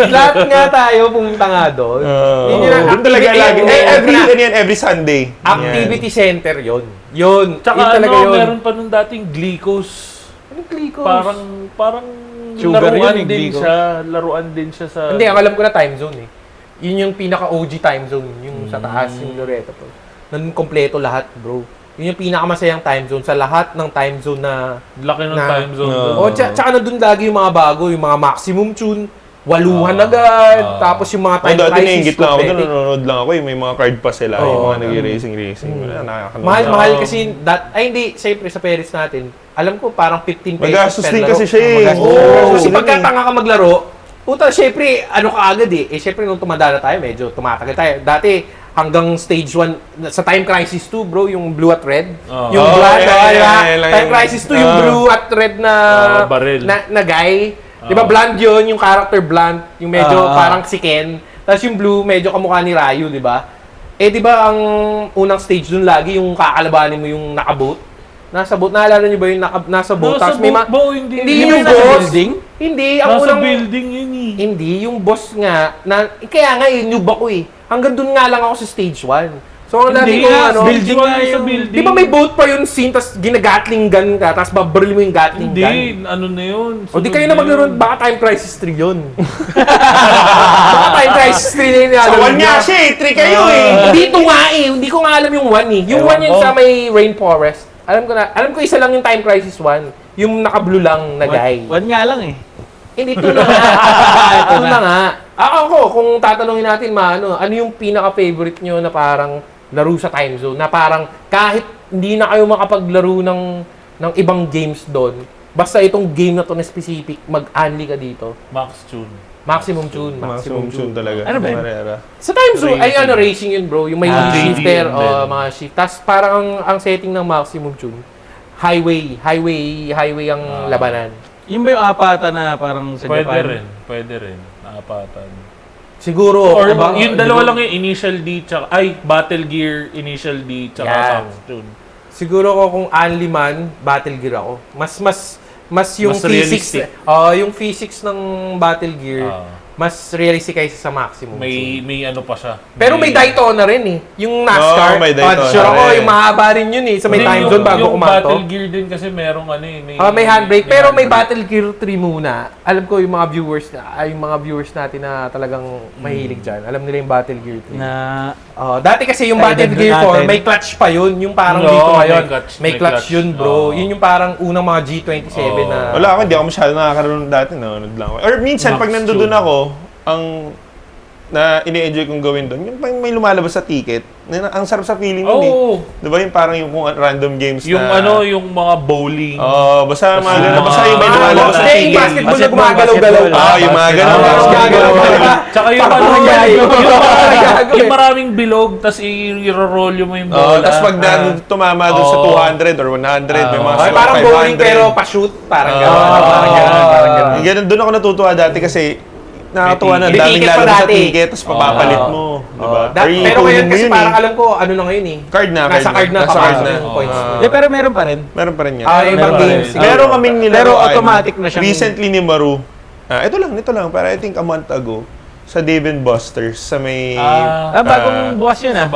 Lahat nga tayo pumunta nga doon. Yun yung Doon talaga activity- lagi. Every Sunday. Activity center yun. Yun. Tsaka yun talaga ano, yun. meron pa nung dating Glicos. Anong Glicos? Parang Sugar laruan yun, din Glicos. siya. Laruan din siya sa... Hindi, ang alam ko na time zone eh. Yun yung pinaka-OG time zone. Yung sa taas, yung Loreto po. Nandun kompleto lahat, bro. Yun yung pinakamasayang time zone sa lahat ng time zone na... Laki ng na- time zone doon. O, tsaka nandun lagi yung mga bago, yung mga maximum tune, waluhan agad, tapos yung mga time Dati crisis, nainggit lang ako doon, prophetic. nanonood lang ako eh. May mga card pa sila, Oo. yung mga nag-racing. Nakakanood. Mahal kasi, ay hindi, siyempre sa parents natin, alam ko parang 15 pesos Magastos per din laro. kasi siya eh. Oo, Magastos kasi din pagka eh. tanga ka maglaro, puta, siyempre, ano ka agad eh. Siyempre, nung tumanda na tayo, medyo tumatagal tayo. Dati, hanggang stage 1, sa Time Crisis 2, bro, yung blue at red. Oh. Yung Oh, blood, yeah, di ba? yeah, Time Crisis 2, yung blue at red na, baril. na guy. Di ba, blonde yun, yung character blonde, yung medyo parang si Ken. Tapos yung blue, medyo kamukha ni Ryu, di ba? Eh, di ba, ang unang stage dun lagi, yung kakalabanin mo yung naka-boat. Nasa boat, naalala niyo ba yung nasa boat? Nasa Tapos may boat ba o hindi? Hindi Yung yung nasa boss. building? Hindi, ang Nasa unang... building yun eh. Hindi, yung boss nga, kaya nga noob ako eh. Hanggang dun nga lang ako sa stage 1. So, ang dati Hindi ko nga, ano, building nga sa yung- building. di ba may boat pa yun scene, tapos ginagatling gun ka, tapos babaril mo yung gatling Hindi, gun. ano na yun. O di Sunod kayo na maglaro, yun. baka Time Crisis 3 yun. Baka Time Crisis 3 na yun. Sa one nga siya eh, 3 kayo eh. Hindi ito nga eh, hindi ko nga alam yung 1 eh. Yung 1 yun ko. sa may Rainforest. Alam ko isa lang yung Time Crisis 1. Yung naka-blue lang na guy. One nga lang eh. Hindi, ito na nga. Ito na nga. Ako, kung tatanungin natin, ano yung pinaka-favorite nyo na parang laro sa time zone? Na parang kahit hindi na kayo makapaglaro ng ibang games doon, basta itong game na to na specific, mag-unli ka dito. Max Tune. Maximum tune. Maximum tune talaga. Ano ba yun? Marera. Sa time zone, ay Racing. racing yun bro. Yung may Ah, shifter, racing din. mga shift. Tapos parang ang setting ng maximum tune, highway ang labanan. Yung ba yung apata na parang sa Japan? Pwede rin. Naapatan. Siguro, Or abang- yung dalawa lang yung Initial D tsaka, Battle Gear, Initial D tsaka Yan. Max Tune. Siguro ko kung only man, Battle Gear ako. Mas yung Mas physics, realistic. yung physics ng Battle Gear, mas realistic kaysa sa maximum. May ano pa siya. Pero may Daytona rin eh. Yung NASCAR. Oo, may Daytona Sure ako, rin. yung mahaba rin yun eh. Sa may Hindi, time yung- zone bago yung kumanto. Battle Gear din kasi merong ano eh. May handbrake. Pero may handbrake. Battle Gear 3 muna. Alam ko yung mga viewers natin na talagang mahilig dyan. Alam nila yung Battle Gear 3. Na Dati kasi yung Ay, Battle dagdag Gear 4, natin. may clutch pa yun. Yung parang Oo, dito may ngayon. clutch, May may clutch clutch. yun, bro. Oo. Yun yung parang unang mga G27 na... Wala ako, hindi ako masyado nakakaroon dati. Nanonood lang ako. Or minsan, pag Max nandoon Tune. ako, ang na ini-enjoy kong gawin doon, yung pag may lumalabas sa ticket, ang sarap sa feeling nun eh. Oo. Di ba yung parang yung kung random games Yung na... yung mga bowling. basta mga ganun. Basta Basta yung may mga- lumalabas sa Hindi, yung ticket. basketball na gumagalaw-galaw. Yung mga ganun. Tapos gagalaw pa rin. Tsaka yung Parang ano, gago. Parang gago eh. yung maraming bilog, tas i-roll mo yung bola. Tapos pag tumama doon sa 200 or 100, may mga Ay, score parang 500. bowling pero pa-shoot. Parang gano'n. Parang ganun. Doon ako natutuwa dati kasi nakakatuwa na May daming ticket pa lalabas sa dati. ticket tapos papapalit mo. Diba? Pero ngayon kasi parang alam ko, ano na ngayon eh. Card na, Nasa card na, Nasa card papasok na. yung points. Eh, pero meron pa rin. Meron pa rin yan. Ibang meron pa games. rin. Meron kaming nilaruan. Pero automatic na siyang- Recently ni Maru. Ito lang. Pero I think a month ago. Sa Dave & Buster's. Sa may... Bagong bukas yun ah.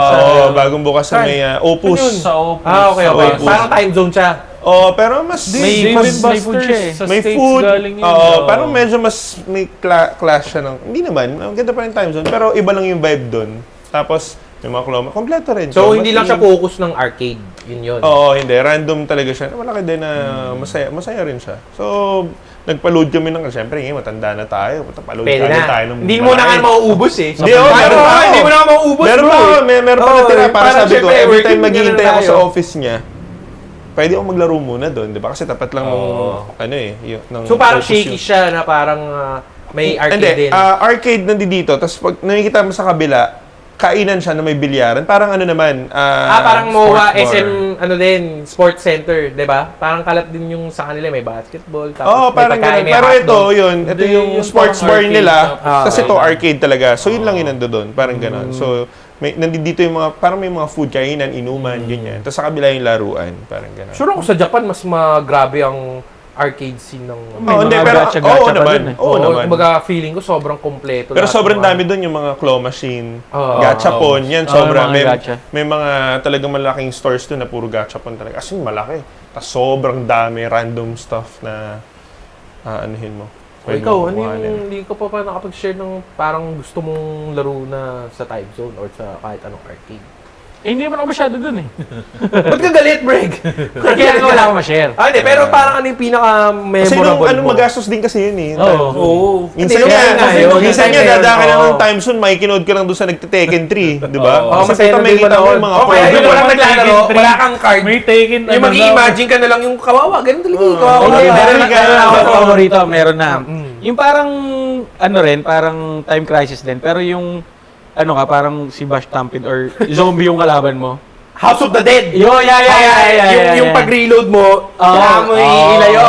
bagong bukas sa may Opus. Sa Opus. Okay. Opus. Parang time zone siya. Pero mas... May food siya eh. Sa may States food. galing yun. Parang medyo mas may clash siya ng... Hindi naman. Ang ganda pa rin time zone. Pero iba lang yung vibe doon. Tapos, may mga kloma. Kompleto rin. So, hindi lang siya focus ng arcade. Yun. Oo, hindi. Random talaga siya. Malaki din na masaya rin siya. So, nagpa-load kami ng... Siyempre, ngayon, matanda na tayo. Paload Pwede na. tayo ng Hindi mo na nga malaki. mauubos eh. Hindi, meron pa. Hindi mo na nga mauubos, Meron bro. pa. Meron pa natira. Para Parang sabi ko, syempre, every time working maghihintay na ako sa tayo. office niya, pwede akong maglaro muna doon, di ba? Kasi tapat lang ng, ng So parang focus shaky yun. siya na parang may arcade Hindi, din. arcade nandito, tapos pag nakikita mo sa kabila, kainan siya na may bilyaran. Parang ano naman, Parang sports MOA, bar. SM, sports center, di ba? Parang kalat din yung sa kanila, may basketball, tapos Oo, may parang pagkain, ganun. may Pero ito, hotdog. yun. Ito Hindi, yung yung sports parang bar arcade nila. na- Kasi ito, arcade talaga. So, yun lang yun nando doon. Parang ganun. So, nandito yung mga, parang may mga food, kainan, inuman, ganyan. Tapos sa kabila yung laruan. Parang ganun. Sure ako sa Japan, mas grabe ang arcade scene ng... May Oo, hindi, mga pero, gacha-gacha oo pa naman. dun eh. Oo naman. Kumbaga, feeling ko sobrang kompleto. Pero lahat sobrang ng mga- dami doon yung mga claw machine, Oo. gachapon, yan Oo, sobra. mga May, gacha. may mga talagang malaking stores doon na puro gachapon talaga. As in, malaki. Tapos sobrang dami, random stuff na anuhin mo. O ikaw, ano makukuhanin. yung hindi ko pa nakapag-share ng parang gusto mong laro na sa time zone or sa kahit anong arcade? Eh, hindi naman ako masyado dun eh. Ba't ka galit, Breg? Kaya nga wala akong ma-share. Hindi, pero parang ano yung Kasi nung pinaka-memorable ano, mo? magastos din kasi yun eh. Oo. Oo. Minsan Hindi, nga, kaya nga yun. minsan nga, Yung time dada ka na na yun, ng time zone, may kinood ka lang doon sa nagte-Tekken 3, di ba? Oo. Oo, Kasi masaya ito na may din kita mo manood. yung mga Okay, pwede yung mo. walang naglalaro, wala kang card. May taken Yung mag-i-imagine ka na lang yung kawawa. Ganun talaga yung kawawa. Hindi, Okay, meron meron ka. na ako paborito, meron na. Mm. Yung parang, ano rin, parang time crisis din. Pero yung, ano ka, parang si Bash Stampede or zombie yung kalaban mo. House of the Dead. Yung Yung pag-reload mo, kailangan mo ilayo.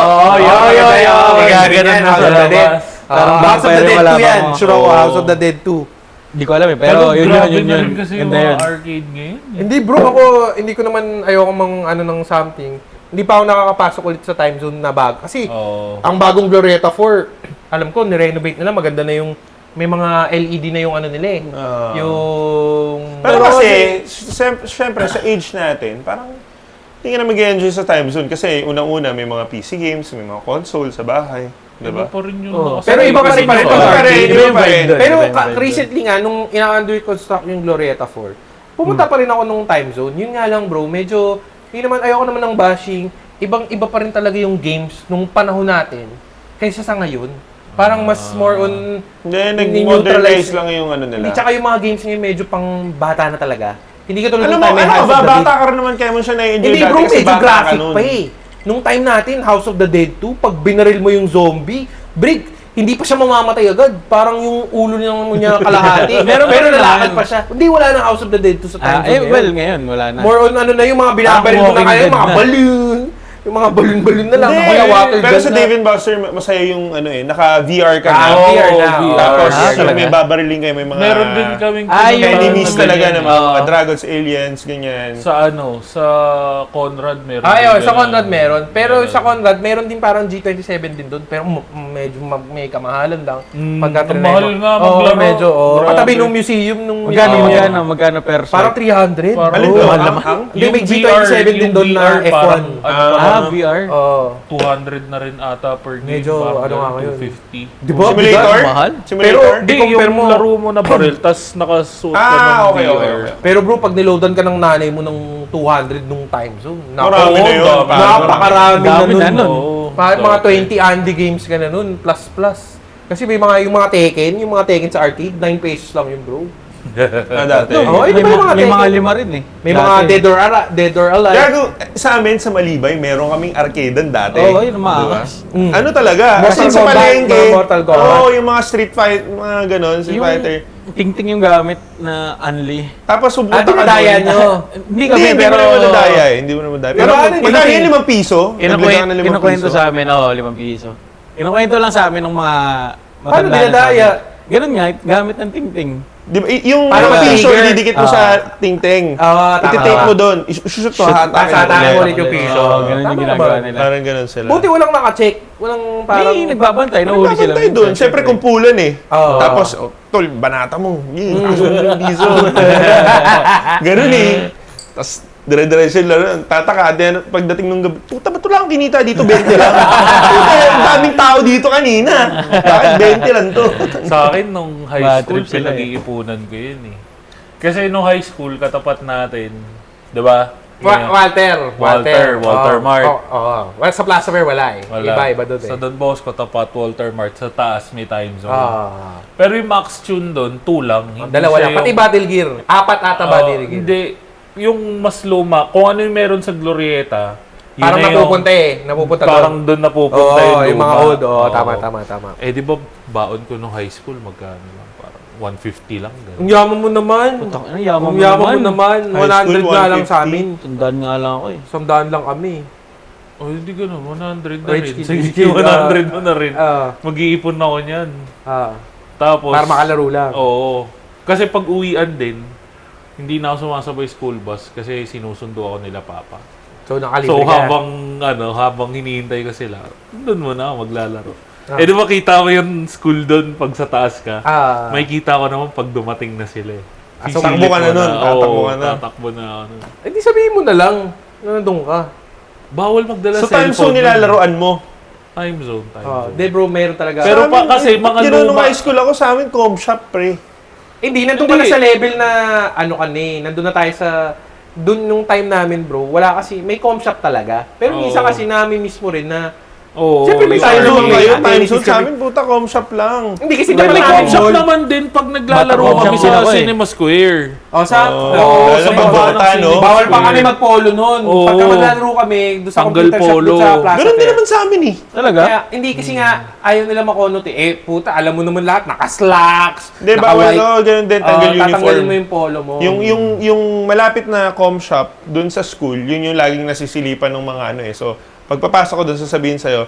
Ganun na House of the Dead. Parang House of the vampire Dead wala 2 yan. pa ako. Sure ako, House of the Dead 2. Hindi ko alam eh, pero yun grabe yun. na rin kasi yung Ganda mga yun. arcade ngayon. Hindi bro, ako hindi ko naman ayoko ng something. Hindi pa ako nakakapasok ulit sa time zone na bago. Kasi Oo. ang bagong Glorieta 4, alam ko, nirenovate nila. Maganda na yung, may mga LED na yung ano nila eh. Yung... Pero kasi, syempre sa age natin, parang hindi ka na mag-enjoy sa time zone. Kasi unang-una, may mga PC games, may mga console sa bahay. Diba? Diba? Pa rin yung Oo. Pero iba pa rin pa rin. Iba pa rin, iba pa rin. Pero Iba yung vibe recently nga, nung ina-under construct yung Glorieta 4, pumunta pa rin ako nung time zone. Yun nga lang bro, medyo, hindi naman, ayoko naman ng bashing. Iba pa rin talaga yung games nung panahon natin kaysa sa ngayon. Parang mas more on... Hindi, nag-modernize lang yung ano nila. Hindi, tsaka yung mga games ngayon medyo pang bata na talaga. Hindi ka tulad Ano ng mo, time may ano House ba, of the Dead. bata ka rin naman kaya mo siya na-enjoy Hindi dati bro, kasi medyo bata ka graphic nun. pa eh. Nung time natin, House of the Dead 2, pag binaril mo yung zombie, Brig, hindi pa siya mamamatay agad. Parang yung ulo niya kalahati. Meron Pero pa lalakad naman. pa siya. Hindi, wala na House of the Dead 2 sa time zone Well, ngayon, wala na. More on ano na yung mga binabaril mo na Walking kayo, Dead mga na. balloon. Yung mga balloon-balloon na lang. Hindi, Mga water pero gun sa na. Dave & Buster, masaya yung ano eh, naka-VR ka na. VR na. VR. Tapos Ah, yung talaga? may babariling kayo, may mga Meron din kaming Ay, enemies Yung talaga ganyan. na mga Oo. dragons, aliens, ganyan. sa sa Conrad meron. Ay, din sa ganun. Conrad meron. Pero Meron. sa Conrad, meron din parang G27 din doon. Pero medyo may kamahalan lang. Pagka ang mahal nga maglaro. medyo. Grabe. Katabi nung museum, nung Magkano per Parang 300. Parang- Alin Oo, doon? mahal naman. Hindi, may Yung G27 VR, din doon na yung VR parang, F1. ano pa lang, VR? Oo. 200 na rin ata per game. Medyo, parang ano nga ngayon. 250. Di ba? Simulator? Mahal? Simulator? Pero- Hindi, I-compare yung mo- laro mo na baril, tas nakasuot ka ng okay, VR. okay. Pero bro, pag niloadan ka ng nanay mo ng 200 nung time zone, Marami na yun. dami. napakarami na Dami na nun. nun. Oo. Mga 20 Andy games ka na nun, plus. Kasi may yung mga Tekken sa arcade, 9 pesos lang yun bro. Dati. Oo, ito ba yung mga May mga Tekken? lima rin eh. May mga Dead or Alive. Gago, sa amin sa Malibay, meron kaming arcadean dati. Oo, yun ang maangas. Mm. Ano talaga? Mortal Kasi sa Kombat, palengke, mga Mortal Kombat. Oo, yung mga street fight, mga ganon, street fighter. Ting-ting yung gamit na Unli. Tapos pupunta ka dinadaya doon. nyo. Hindi Hindi, kami, hindi pero... mo naman nadaya eh. Hindi mo naman nadaya. Pero Pero ano, magkano hindi- yung 5 piso? Naglagaan ng 5 Kinukwento piso. sa amin, 5 piso. Kinukwento lang sa amin ng mga Paano matanda na sa dinadaya? amin. Ganun nga, gamit ng ting-ting. Di ba, yung Parang 5 piso, trigger. ididikit mo sa ting-ting. Oo, tama. Ititake mo doon. Isushoot mo, hatakin Hatakin mo ulit. ulit yung piso. Oo, ganun Tama yung ginagawa naman. nila. Parang ganon sila. Buti walang naka-check. Walang parang... Hindi, nagbabantay. Nahuli sila. Nakapantay doon. Siyempre, kumpulan eh. Oo. Tapos, tol, banata mo. Kaso mo yung piso. Ganun eh. Tapos, dire-diretso lang. Tataka. Then, pagdating nung gabi, puta, ba't wala akong kinita dito? 20 lang. Puta, ang daming tao dito kanina. Bakit 20 lang to? Sa akin, nung high Bad school, trip sila eh. pinag-iipunan ko yun eh. Kasi nung high school, katapat natin, di ba? Walter Walter Mart. Well, sa Plaza Fair wala eh. Wala. Iba doon eh. Sa Don Bosco, tapat Walter Mart. Sa taas, may time zone. Ah. Pero yung max tune doon, 2 lang. Hindi Dalawa siya lang. Pati yung- Battle Gear. 4 ata Battle Gear. Hindi. Yung mas luma, kung ano yung meron sa Glorieta, Yun Parang na yung- napupunta napupunta Parang doon. doon napupunta Oo, yung mga luma. old. Oo, Oo. tama. Eh, di ba baon ko nung high school, magkano lang? Parang 150 lang. Ang Ganun. yaman mo naman. Putang ina, yaman Ang mo yaman mo naman. naman. High 100 school, nga lang sa 150. amin. Tandaan nga lang ako eh. 100 lang kami. Oh, hindi ganun. 100 na Rich rin. kid, Sige, rich kid, 100 mo na rin. Mag-iipon na ako niyan. Tapos, Para makalaro lang. oo. Kasi pag uwian din, hindi na ako sumasabay school bus kasi sinusundo ako nila papa. So, nakalibre So ka. habang hinihintay ko sila, doon muna ako maglalaro. Eh di ba kita mo yung school doon pag sa taas ka? May kita ko naman pag dumating na sila eh. So, takbo Sisilip ka na mo nun, tatakbo ka na. Tatakbo na ako nun. Eh, di sabihin mo na lang na nandun ka. Bawal magdala So, cellphone. time zone nilalaroan mo. Time zone. Di bro, meron talaga. Pero Sa amin, kasi mga nung luma- high school ako, sa amin, com shop, pre. Hindi, nandun ka na sa level na ano ka nandun na tayo sa dun nung time namin bro, wala kasi, may com shop talaga. Pero minsan kasi namin mismo rin na, Oo. Siyempre, may yung- time Time zone zone kayo, kayo, time time zone zone. Sa amin, puta, com shop lang. hindi kasi Hindi, naman may namin com shop mall. naman din pag naglalaro Bata, kami com shop sa ako eh. Cinema Square. lalo sa pag mga- bata, no? Bawal pa kami magpolo noon. Oo. Pagka maglalaro kami, doon sa Tanggal computer shop, polo. doon sa Plaza Ganun din Fair. naman sa amin eh. Talaga? Kaya, hindi kasi nga, ayaw nila makonot eh. Eh, puta, alam mo naman lahat, naka-slacks, Hindi, bawal, no? Ganun din, tanggal tatanggalin uniform. mo yung polo mo. Yung malapit na com shop dun sa school, yun yung laging nasisilipan ng mga ano eh. So, pagpapasok ko dun, sasabihin sa'yo,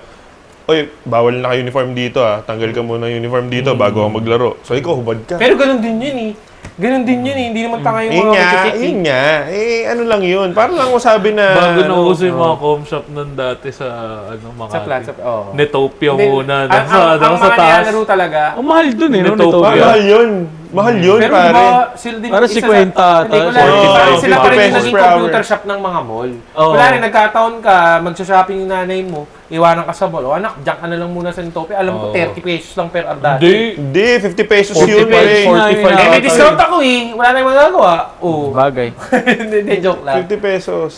oy, bawal na uniform dito ah. Tanggal ka muna ng uniform dito bago ako maglaro. So, ikaw, hubad ka. Pero ganun din yun eh. Ganun din yun eh. Hindi naman tanga yung Yun mga nga, magkikik eh. yun nga. Eh, ano lang yun. Parang lang masabi na... Bago na ano, uso yung mga com shop nun dati sa Makati. Sa Plaza. Oo. Netopia Hindi, muna. ang Sa mga taas. nilalaro talaga. Ang mahal dun eh, no? Nito, Nito. yeah. mahal yun. Mahal yun, Pero pare. diba, sila din Para isa 50 sa- Hindi ko ata, lang, 45 parang sila pa rin yung pesos naging per hour. computer shop ng mga mall. Oo. Wala rin, nagkataon ka, magsha-shopping yung nanay mo, iwanan ka sa mall. O anak, diyan ka na lang muna sa Nitopia. Alam ko, Oo. 30 pesos lang per ardate. Hindi. Hindi, 50 pesos 40 yun, pare. pesos. 45 Eh, may ata discount ako eh. Wala tayong magagawa. Oo. Bagay. Hindi, joke lang. 50 pesos.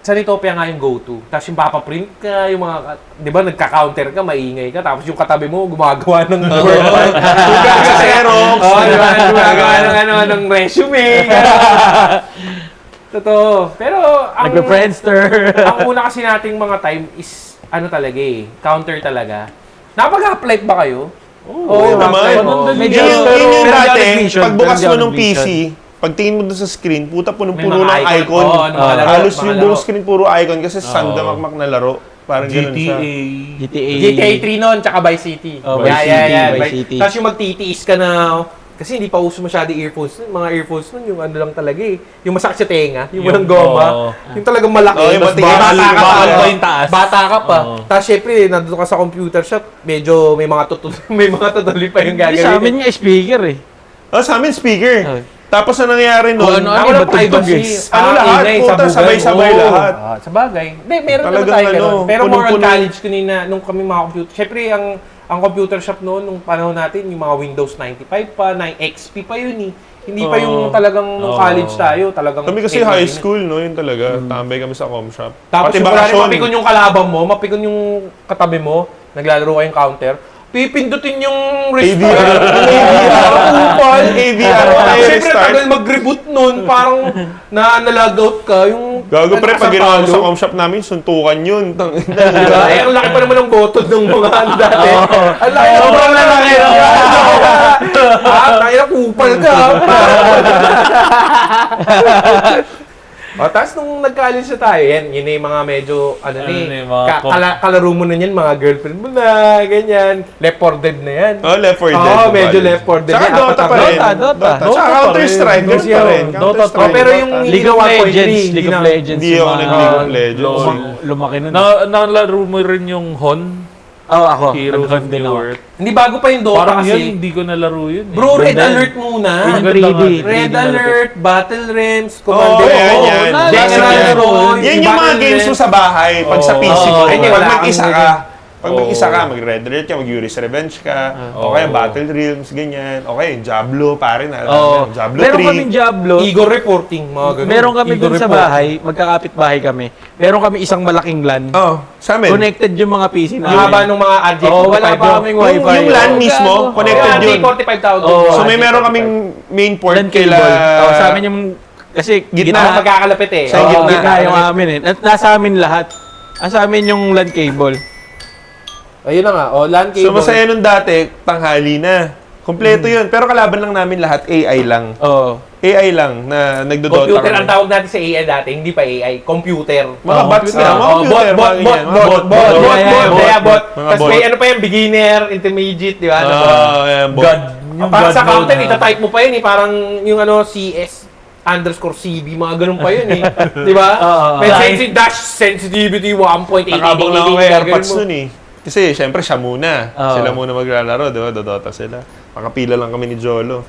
Sa Nitopia nga yung go-to. Tapos yung papaprint ka, yung mga, di ba, nagka-counter ka, maingay ka. Tapos yung katabi mo, gumagawa ng Word. Sa Xerox. Oo, di ba? Gumagawa ng resume. Totoo. Pero, Nagpa-Friendster. ang una kasi nating mga time is, ano talaga eh, counter talaga. Nakapag-apply ba kayo? Oo naman. Medyo- Yun yung pero dati, meron vision, pagbukas mo meron ng vision. PC, pagtingin mo doon sa screen, puta May punong-puno mga ng icon. Oo, ng mga laro, Halos mga yung laro. buong screen puro icon kasi sandamakmak na laro. Parang ganun siya. GTA. GTA. GTA 3 noon, tsaka Vice City. Oh, Vice City, Vice City. Tapos yung magtitiis ka na, kasi hindi pa uso masyado earphones nun. Mga earphones nun, yung ano lang talaga eh. Yung masakit sa tenga, yung walang goma. oo. Yung talagang malaki. Oo, yung Tapos matigas. bata ka pa. Bakal pa oh. yung taas. Bata ka pa. Oo. Tapos syempre, nandun ka sa computer shop, medyo may mga may mga tutuloy pa yung Hindi, gagawin. sa amin nga speaker eh. Oh, sa amin speaker. Oh. Tapos na nangyari Oh, noon, ano, Ako iba lang tugtog privacy. eh. Ano lahat? ingay, Puta, sabugan. sabay-sabay Oo. lahat. Sa bagay. Hindi, meron naman Talagang tayo ano, ganun. Pero more on punong-puno. college kanina, nung kami mga computer. Syempre, ang computer shop noon, nung panahon natin, yung mga Windows 95 pa, 9 XP pa yun eh. Hindi pa yung talagang nung college tayo, talagang... kami kasi high school, no? Yun talaga. Tambay kami sa com shop. Tapos Pati yung wala rin bakasyon. mapikon yung kalabang mo, mapikon yung katabi mo, naglalaro kayong counter, pipindutin yung restart. ADR. Upal. ADR. Siyempre, Restart. tagal mag-reboot nun, parang na-logout ka, yung... Gago pre, pag ginawa ko sa Palo. com shop namin, suntukan yun. Diba? Eh, ang laki pa naman ng botod ng mga ano dati. Ang laki ng Sobrang botod. lalaki. Tayo na kupal ka. Tapos nung nag-college na tayo, yun yung mga medyo, ano Ano ni, na yung mga kalaro mo na yan, mga girlfriend mo na, ganyan. Left 4 Dead na yan. Oh, Left 4 Dead. Oo, medyo Left 4 Dead. Saka Yan, Dota apat pa na- rin. Dota. Tsaka Dota pa Counter-Strike. rin. Ganun pa rin. Dota Counter-Strike. Oh, pero yung League of Ginawa ko, Legends. hindi League of na- Legends. Hindi ako nag-League of Legends. Lumaki nun. Nalaro mo rin yung Hon? Oo, ako. Heroes of Nag-hunt din New ako. Earth? Hindi bago pa yung Dota Parang kasi. yan, hindi ko nalaro yun eh. Bro, Red Ganda. Alert muna. Yung Ganda 3D. nga. Red 3D Alert, Battle Realms, Oo, Commander. yan, Oo, yan. General Yan. Roy, Yan yung mga Battle games mo Realms. sa bahay, pag sa PC mo. Oo. Hindi, Pag wala mag-isa kang ka, ganyan. pag mag-isa ka, mag-Red Alert ka, mag-Yuri's Revenge ka, o kaya Battle Realms, ganyan. O kaya Diablo, pare na. Oo. Diablo 3. Meron kaming Diablo. Eagle Reporting, mga ganun. Meron kami Eagle dun sa Reporting. bahay, magkakapit bahay kami. Meron kami isang malaking LAN. Oh, sa amin. Connected yung mga PC Ang namin. haba nung mga RJ45. Oo, wala pa kaming Yung, wifi. yung LAN Oo. mismo, connected Yung yun. RJ45 tawag Oo. doon. So may meron kaming main port LAN kila... cable. Sa amin yung Kasi Gitna magkakalapit eh. Sa Oo, gitna yung amin eh. At nasa amin lahat. Nasa amin yung LAN cable. Ayun na nga. LAN cable. So, masaya nun dati, tanghali na. Kompleto yun. Pero kalaban lang namin lahat, AI lang. Oo. AI lang na nagdodota Computer ang kami. tawag natin sa AI dati, hindi pa AI, computer. Mga bots na. Mga computer. mga ganyan. Mga bot. bot. Mga Tapos bot. may ano pa yung beginner, intermediate, di ba? Ayan, bot. God. Yung Parang God sa counter, mode na. itatype mo pa yun eh. Parang yung CS_CB, mga ganun pa yun eh. Di ba? May sensitivity 1.8. Nakabang lang ako kay AirPods nun eh. Kasi, syempre, siya muna. Oo. Sila muna maglalaro, di ba? Dodota sila. Makapila lang kami ni Jolo.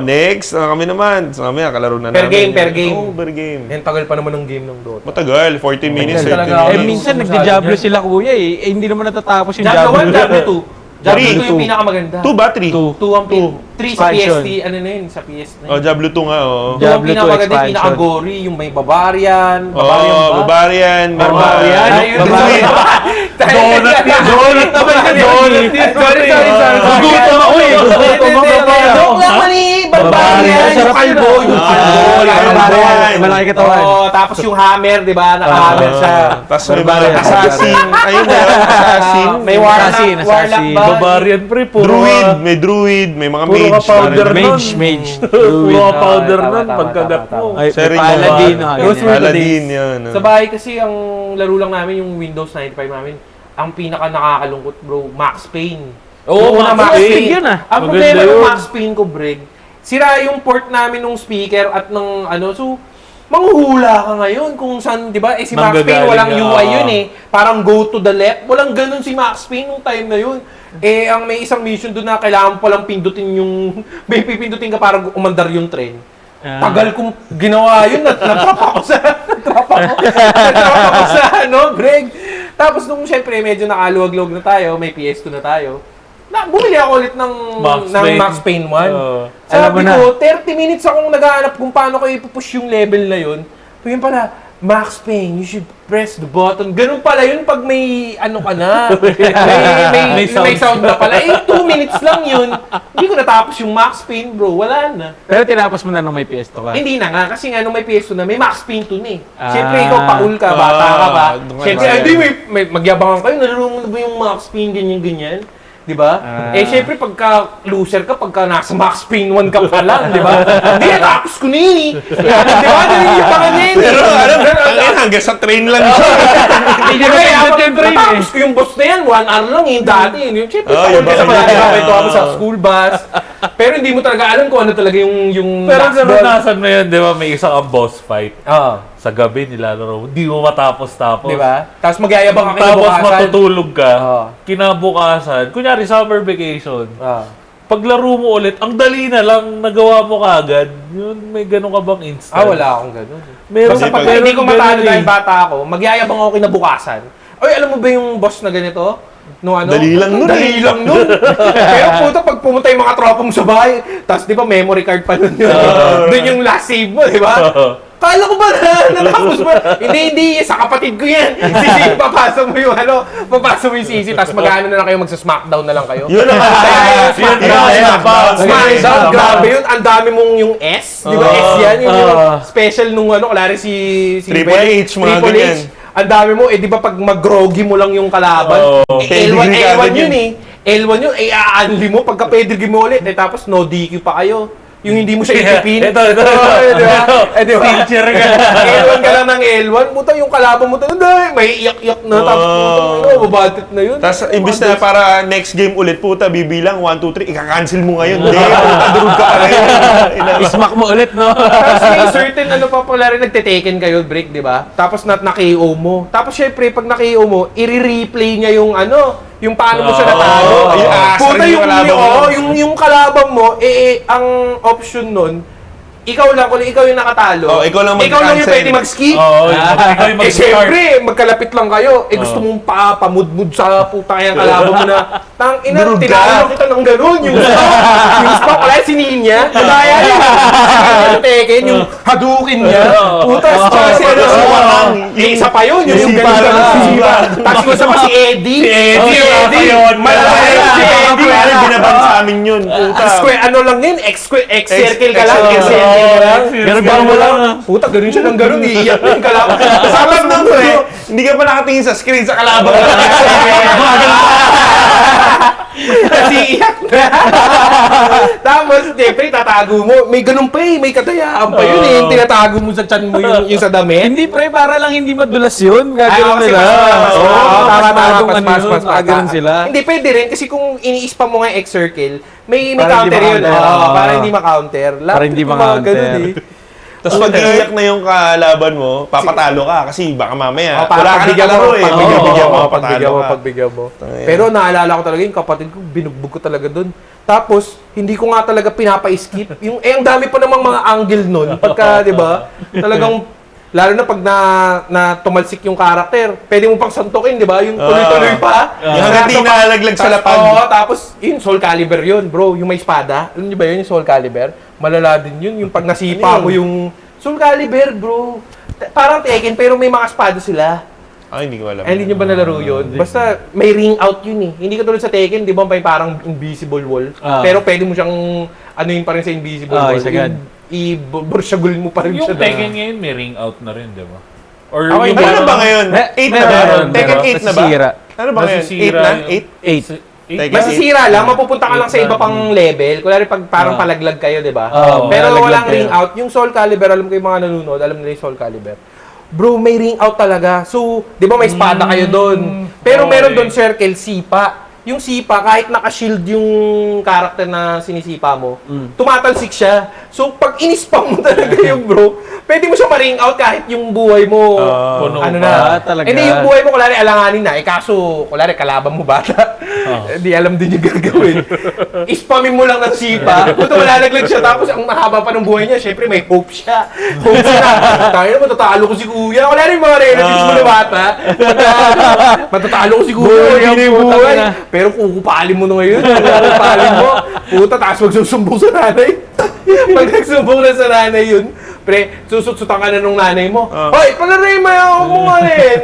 Next. Kami naman. So, kami, kalaro na Per namin. game, per game. Oo, per game. Yan, tagal pa naman ng game ng Dota. Matagal. 40 minutes, 30 talaga ako. Eh, minutes. minsan nagdi-Diablo sila kuya eh. Eh, hindi naman natatapos yung Diablo 1, Diablo. Diablo 2. Diablo Three. 2 yung pinakamaganda. 2 ba? 3? 2. 2 ang 3 sa Expansion. PST, ano na yun, sa PS na Oh, Diablo 2 nga, oo. Yung Diablo 2 pinakamaganda, yung expansion. pinaka-gory, yung may Barbarian. Oh, ba? Barbarian. Barbarian. Ayun, Barbarian. Donut yan. Donut naman yan. Donut yan. Sorry. Gutom ako eh. Gutom ako. Joke lang mali. Barbarian. Yung kalbo. Yung kalbo. Barbarian. Malaki katawan. Oo, tapos yung hammer, di ba? Naka-hammer siya. Tapos may Barbarian. mga assassin. Ayun na, assassin. May warlock. Assassin, Warlock assassin. ba? Barbarian pre, puro Druid. May druid. May mga Puro mage. ka powder Parang- nun. Mage. Puro ka powder Tama, nun, tama, pagkagat tama, mo. Ay, Sharing Paladin. yung- ganyan. Those were the Paladin days. yun. Sa bahay kasi, ang laro lang namin, yung Windows 95 namin, ang pinaka nakakalungkot, bro, Max Payne. Oo, Yung una, Max Payne yun, ah. Ang Maganda problema ng yun. Max Payne ko, Breg, sira yung port namin ng speaker at ng ano, so, manghuhula ka ngayon kung saan, di ba? Eh, si Max Payne, Manggagaling walang ka. UI yun eh. Parang go to the left. Walang ganun si Max Payne nung time na yun. Eh, ang may isang mission doon na kailangan mo palang pindutin yung, may pipindutin ka para umandar yung train. Tagal kong ginawa yun, natrap ako sa Greg. Tapos nung syempre medyo nakaluwag-luwag na tayo, may PS2 na tayo, bumili ako ulit ng Max Payne 1. Alam mo Sabi na. ko, 30 minutes akong naghahanap kung paano ko ipupush yung level na yun. Yun pala, Max Payne, you should press the button. Ganun pala yun pag may ano ka na. may sound na pala. Eh, 2 minutes lang yun. Hindi ko natapos yung Max Payne, bro. Wala na. Pero tinapos mo na nung may PS2 ka. Hindi na nga, kasi nga nung may PS2 na, may Max Payne 2 na eh. Ah. Siyempre, ikaw paul ka, bata ka ba? doon ka Siyempre, na. hindi, may magyabangan kayo, nalaro mo na ba yung Max Payne, ganyan-ganyan? Di ba? Eh, siyempre, pagka loser ka, pagka nasa Max Payne 1 ka pa lang, di ba? Hindi, tapos ko na yun eh. Di ba? Nalilipangan niya yun eh. Pero hanggang sa train lang siya. Hindi ba? Tapos ko yung boss na yan, 1 hour lang eh, dati. Siyempre, paul ka sa mga nakakita mo sa school bus. Pero hindi mo talaga alam kung ano talaga yung Pero last doon. naranasan mo yun, di ba? May isang ang boss fight. Oo. Sa gabi nilalaro. Hindi mo matapos-tapos. Di ba? Tapos magyayabang ka Tapos kinabukasan. matutulog ka. Oo. Kinabukasan. Kunyari, summer vacation. Ah. Paglaro mo ulit, ang dali na lang, nagawa mo kaagad. Yun, may ganun ka bang instant? Wala akong ganun. Meron Basta pa pag hindi ko matalo ganun dahil bata ako, magyayabang ako kinabukasan. Oy, alam mo ba yung boss na ganito? No, ano? Dali lang nun Dali lang nun. Pero puto, pag pumunta yung mga tropa mo sa bahay, tapos di ba memory card pa nun yun. Doon yung last save mo, di ba? Kala ko ba natapos mo? Hindi, sa kapatid ko yan. Sisi, papasok mo yung papasok mo yung sisi, tapos mag-ano na lang kayo, magsa-smackdown na lang kayo. Yun ang Smackdown, grabe yun. Ang dami mong yung S. Di ba S yan? Yun yung special nung klari si Triple H, mga Triple ganyan. H. Ang dami mo, di ba pag mag-groggy mo lang yung kalaban, L1 yun eh. L1 yun, i-unli mo, pagka pedigree mo ulit, tapos no DQ pa kayo. Yung hindi mo siya itipin. Ito. Di ba? Di ba? Teacher ka. L1 ka lang ng L1, puta yung kalaban mo, may iyak-iyak na, tapos babatit na yun. Tapos, imbis na para next game ulit, puta, bibilang 1, 2, 3, ika-cancel mo ngayon. Hindi, puta, durog ka pa rin. Smack mo ulit, no? Tapos may certain pa pala rin nagte-taken kayo break, di ba? Tapos na-KO mo. Tapos syempre, pag na-KO mo, i-replay niya yung yung paano mo siya natalo. Yung aasa Puta rin yung kalaban mo. yung kalaban mo, ang option nun, ikaw lang, kung ikaw yung nakatalo, ikaw lang yung mag-cancel. pwede mag-skip. Oo, ikaw yung mag-start. Siyempre, magkalapit lang kayo. Gusto mong pamudmud sa puta kaya kalaban mo na, tang ina, Durog ka. tinalo kita ng ganun. Yung spa, wala si Ninya. Madaya yun. sa Tekken, yung Hadouken niya. Putas, tsaka si ano, si Wakang. Isa pa yun, yung Sipa ganun na, si sipa. Tapos yung sa si Eddie. Si Eddie. yun. Malaki si Eddie. Ano, binaban sa amin yun. Puta. Square, ano lang yun, X-circle ka lang, X- X-circle ka lang. Garban mo lang. Puta, ganun siya ng ganun, iiyak yung kalaban. Kasama ng pre, hindi ka pa nakatingin sa screen sa kalaban. Kasi iyak na. Tapos, siyempre, tatago mo. May ganun pa eh, may katayaan pa yun eh. Yung tinatago mo sa tiyan mo yung sa damit. Hindi pre, para lang hindi madulas yun. Gagawin kasi nila. mas, Gagawin sila. Hindi, pwede rin. Kasi kung ini-spam mo nga yung X-circle, may Para hindi counter yun. ma-counter. Oo, para hindi ma-counter. Para hindi Yung mga ma-counter. ganun eh. Tapos pag iiyak na yung kalaban mo, papatalo ka kasi baka mamaya. Para pagbigyan mo, papatalo ka. pagbigyan mo. Pero naalala ko talaga yung kapatid ko, binugbog ko talaga doon. Tapos, hindi ko nga talaga pinapa-skip. Ang dami pa namang mga angle nun. Pagka, di ba, talagang, lalo na pag na tumalsik yung karakter, pwede mo pang santukin, di ba? Yung tuloy-tuloy pa. Yung hanggang di nalaglag sa lapad. Oo, tapos, yun, Soul Calibur yun, bro. Yung may espada. Alam niyo ba yun, yung Soul Calibur? Malala din yun. Yung pag nasipa mo yung Soul Calibur, bro. Parang Tekken, pero may mga espada sila. Hindi ko alam. Hindi nyo ba nalaro yun? Basta may ring out yun eh. Hindi ka tulad sa Tekken, di ba may parang invisible wall? Pero pwede mo siyang anuin pa rin sa invisible wall. isagad. I-bursyagul mo pa rin Yung siya. Tekken ngayon, may ring out na rin, di ba? Or Okay, yung Ano ba ngayon? 8 na ba? meron, Tekken meron. 8 na ba? Nasisira. Ano ba ngayon? 8 Nasisira na? yung- 8? 8. Tekken Masisira lang, mapupunta ka lang sa iba pang level. Kunwari pag parang palaglag kayo, di ba? Pero palaglag walang kayo. ring out. Yung Soul Calibur, alam ko yung mga nanonood, alam nila yung Soul Calibur. Bro, may ring out talaga. So, di ba may espada kayo doon? Pero meron doon circle, sipa. Yung sipa, kahit naka-shield yung character na sinisipa mo, tumatalsik siya. So, pag in-spam mo talaga yung bro, pwede mo siya ma-ring out kahit yung buhay mo, puno ano pa. na. Talaga. Hindi, yung buhay mo, kulari, alanganin na. Eh, kaso, kulari, kalaban mo bata. Hindi alam din yung gagawin. Ispamin mo lang ng sipa. Kung malalaglag siya, tapos ang mahaba pa ng buhay niya, syempre may hope siya. Hope siya na, tayo na, matatalo ko si kuya. Kulari, mga relatives mo na bata. Matatalo ko si kuya. Hindi yung buhay. Pero kukupalin mo na ngayon. Kukupalin mo. Puta, tapos magsusumbong sa nanay. Pag nagsumbong na sa nanay yun, pre, susutsutan ka na nung nanay mo. Hoy, palaray mo yung kumalin.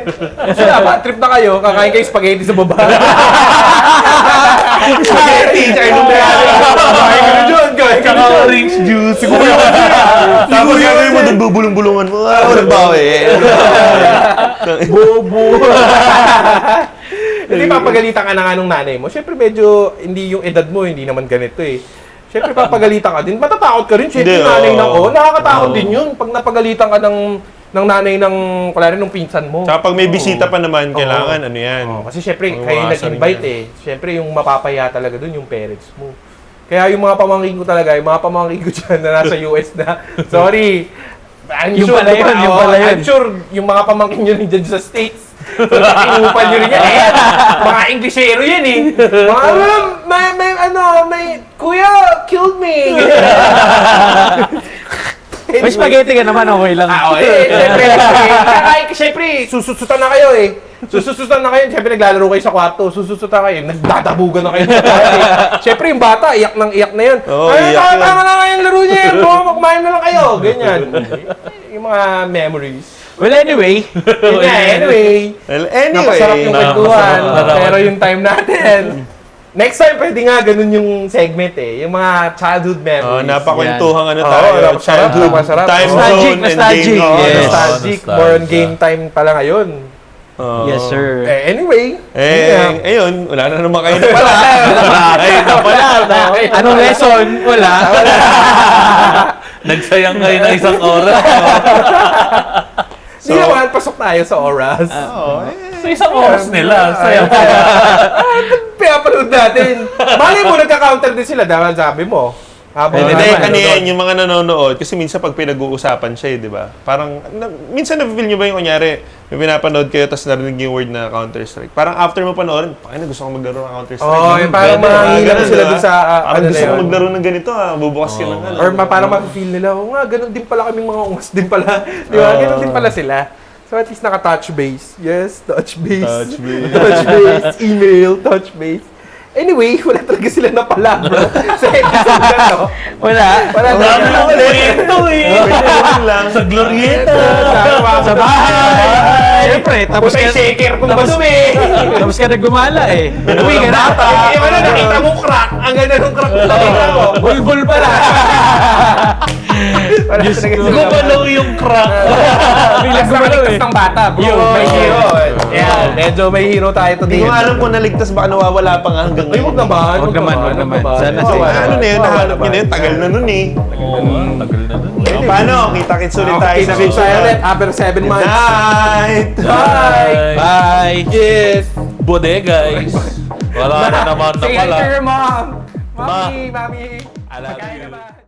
Kasi bad trip na kayo, kakain kayo spaghetti sa baba. Spaghetti, tsaka yung nangyari. Kain ka na dyan, kain ka na dyan. orange juice. Siguro tapos gagawin mo doon bubulong-bulungan mo. Walang bawi. Bobo. Hindi papagalitan ka na nga nung nanay mo. Siyempre medyo, hindi yung edad mo, hindi naman ganito eh. Siyempre papagalitan ka din. Matatakot ka rin. Siyempre Hindi, nanay ng oo. nakakatakot din yun. Pag napagalitan ka ng nanay ng, kulari nung pinsan mo. Tsaka pag may bisita pa naman, kailangan ano yan. Kasi siyempre, Iwasan kayo nag-invite niya. eh. Siyempre, yung mapapaya talaga dun, yung parents mo. Kaya yung mga pamangkin ko talaga, yung mga pamangkin ko dyan na nasa US na, sorry, I'm Yung sure, pala yun, yung pala yun. I'm sure, yung mga pamangkin nyo rin dyan sa States, inupan nyo rin yan. Eh, mga Englishero yan eh. Mga, may, kuya, killed me. May spaghetti ka naman, okay lang. Siyempre, sususutan na kayo eh. Sususutan na kayo, siyempre naglalaro kayo sa kwarto, sususutan kayo, nagdadabugan na kayo sa kwarto. Siyempre yung bata, iyak na yun. Oo, Ay, iyak yun. tama na nga yung laro niya, bro, kumain na lang kayo. Ganyan. Yung mga memories. Well, anyway. Anyway, Well, anyway. napasarap yung kwentuhan, napasarap. pero yung time natin, next time pwede nga ganun yung segment eh, yung mga childhood memories. Napakwentuhang ano Oo, tayo. napasarap, Childhood, napasarap. time Nostalgic, zone, and nostalgic. game. Oo, Yes. nostalgic, Nostalgia. more on game time pala ngayon. Yes, sir. Anyway, Ayun, wala na naman kayo na pala. Anong lesson? Wala. Nagsayang kayo ng isang oras. Hindi naman, pasok tayo sa oras. Sa isang oras nila. Sayang. Pinapanood natin. Malay mo, nagka-counter din sila dahil sabi mo. Habang Hindi, nanonood. kaniyan yung mga nanonood. Kasi minsan pag pinag-uusapan siya, di ba? Parang, minsan na-feel nyo ba yung kunyari, may pinapanood kayo tapos narinig yung word na Counter-Strike. Parang after mo panoorin, pakina gusto ko maglaro ng Counter-Strike. Oo, yung parang manghihila Ganun, sila di ba? dun sa, Parang ano gusto na ko yun. maglaro ng ganito, bubukas ka ng ano. Or parang ma-feel nila, oh nga, ganun din pala kaming mga ungas din pala. Di ba? Ganun din pala sila. So at least naka-touch base. Yes, touch base. Touch base. Touch base. Email, touch base. Anyway, wala talaga sila napala, bro. Sa episode na to. Wala. Wala Wala talaga. na kwento eh. Pwede lang. Sa Glorieta. Sa bahay. Siyempre, tapos Tapos ka, shaker kung madumi. tapos ka nagumala eh. Uwi ka na. Yung ano, nakita mo crack. Ang ganda ng crack na nakita mo. Bulbul pala. Wala Diyos talaga ko. sila napala. Gumalaw yung crack. Bilang Basta gumalaw kaligtas eh. ng bata, bro. Yun. May hero. Yan, medyo may hero tayo Hindi today. ko alam kung naligtas baka nawawala pa nga hanggang Ay, wag naman. Wag naman. Sana So, Wala ano na yun, nahanap nyo na yun, tagal na nun eh. Oo, tagal na nun. O, paano? Kita-kits ulit tayo sa Kita-kits tayo ulit susunod. after 7 months. Night! Bye! Bye. Yes! Bodeguys. Wala na naman na Say hi pala. to your mom! Ma. Mami! I love Pagkain you. na ba?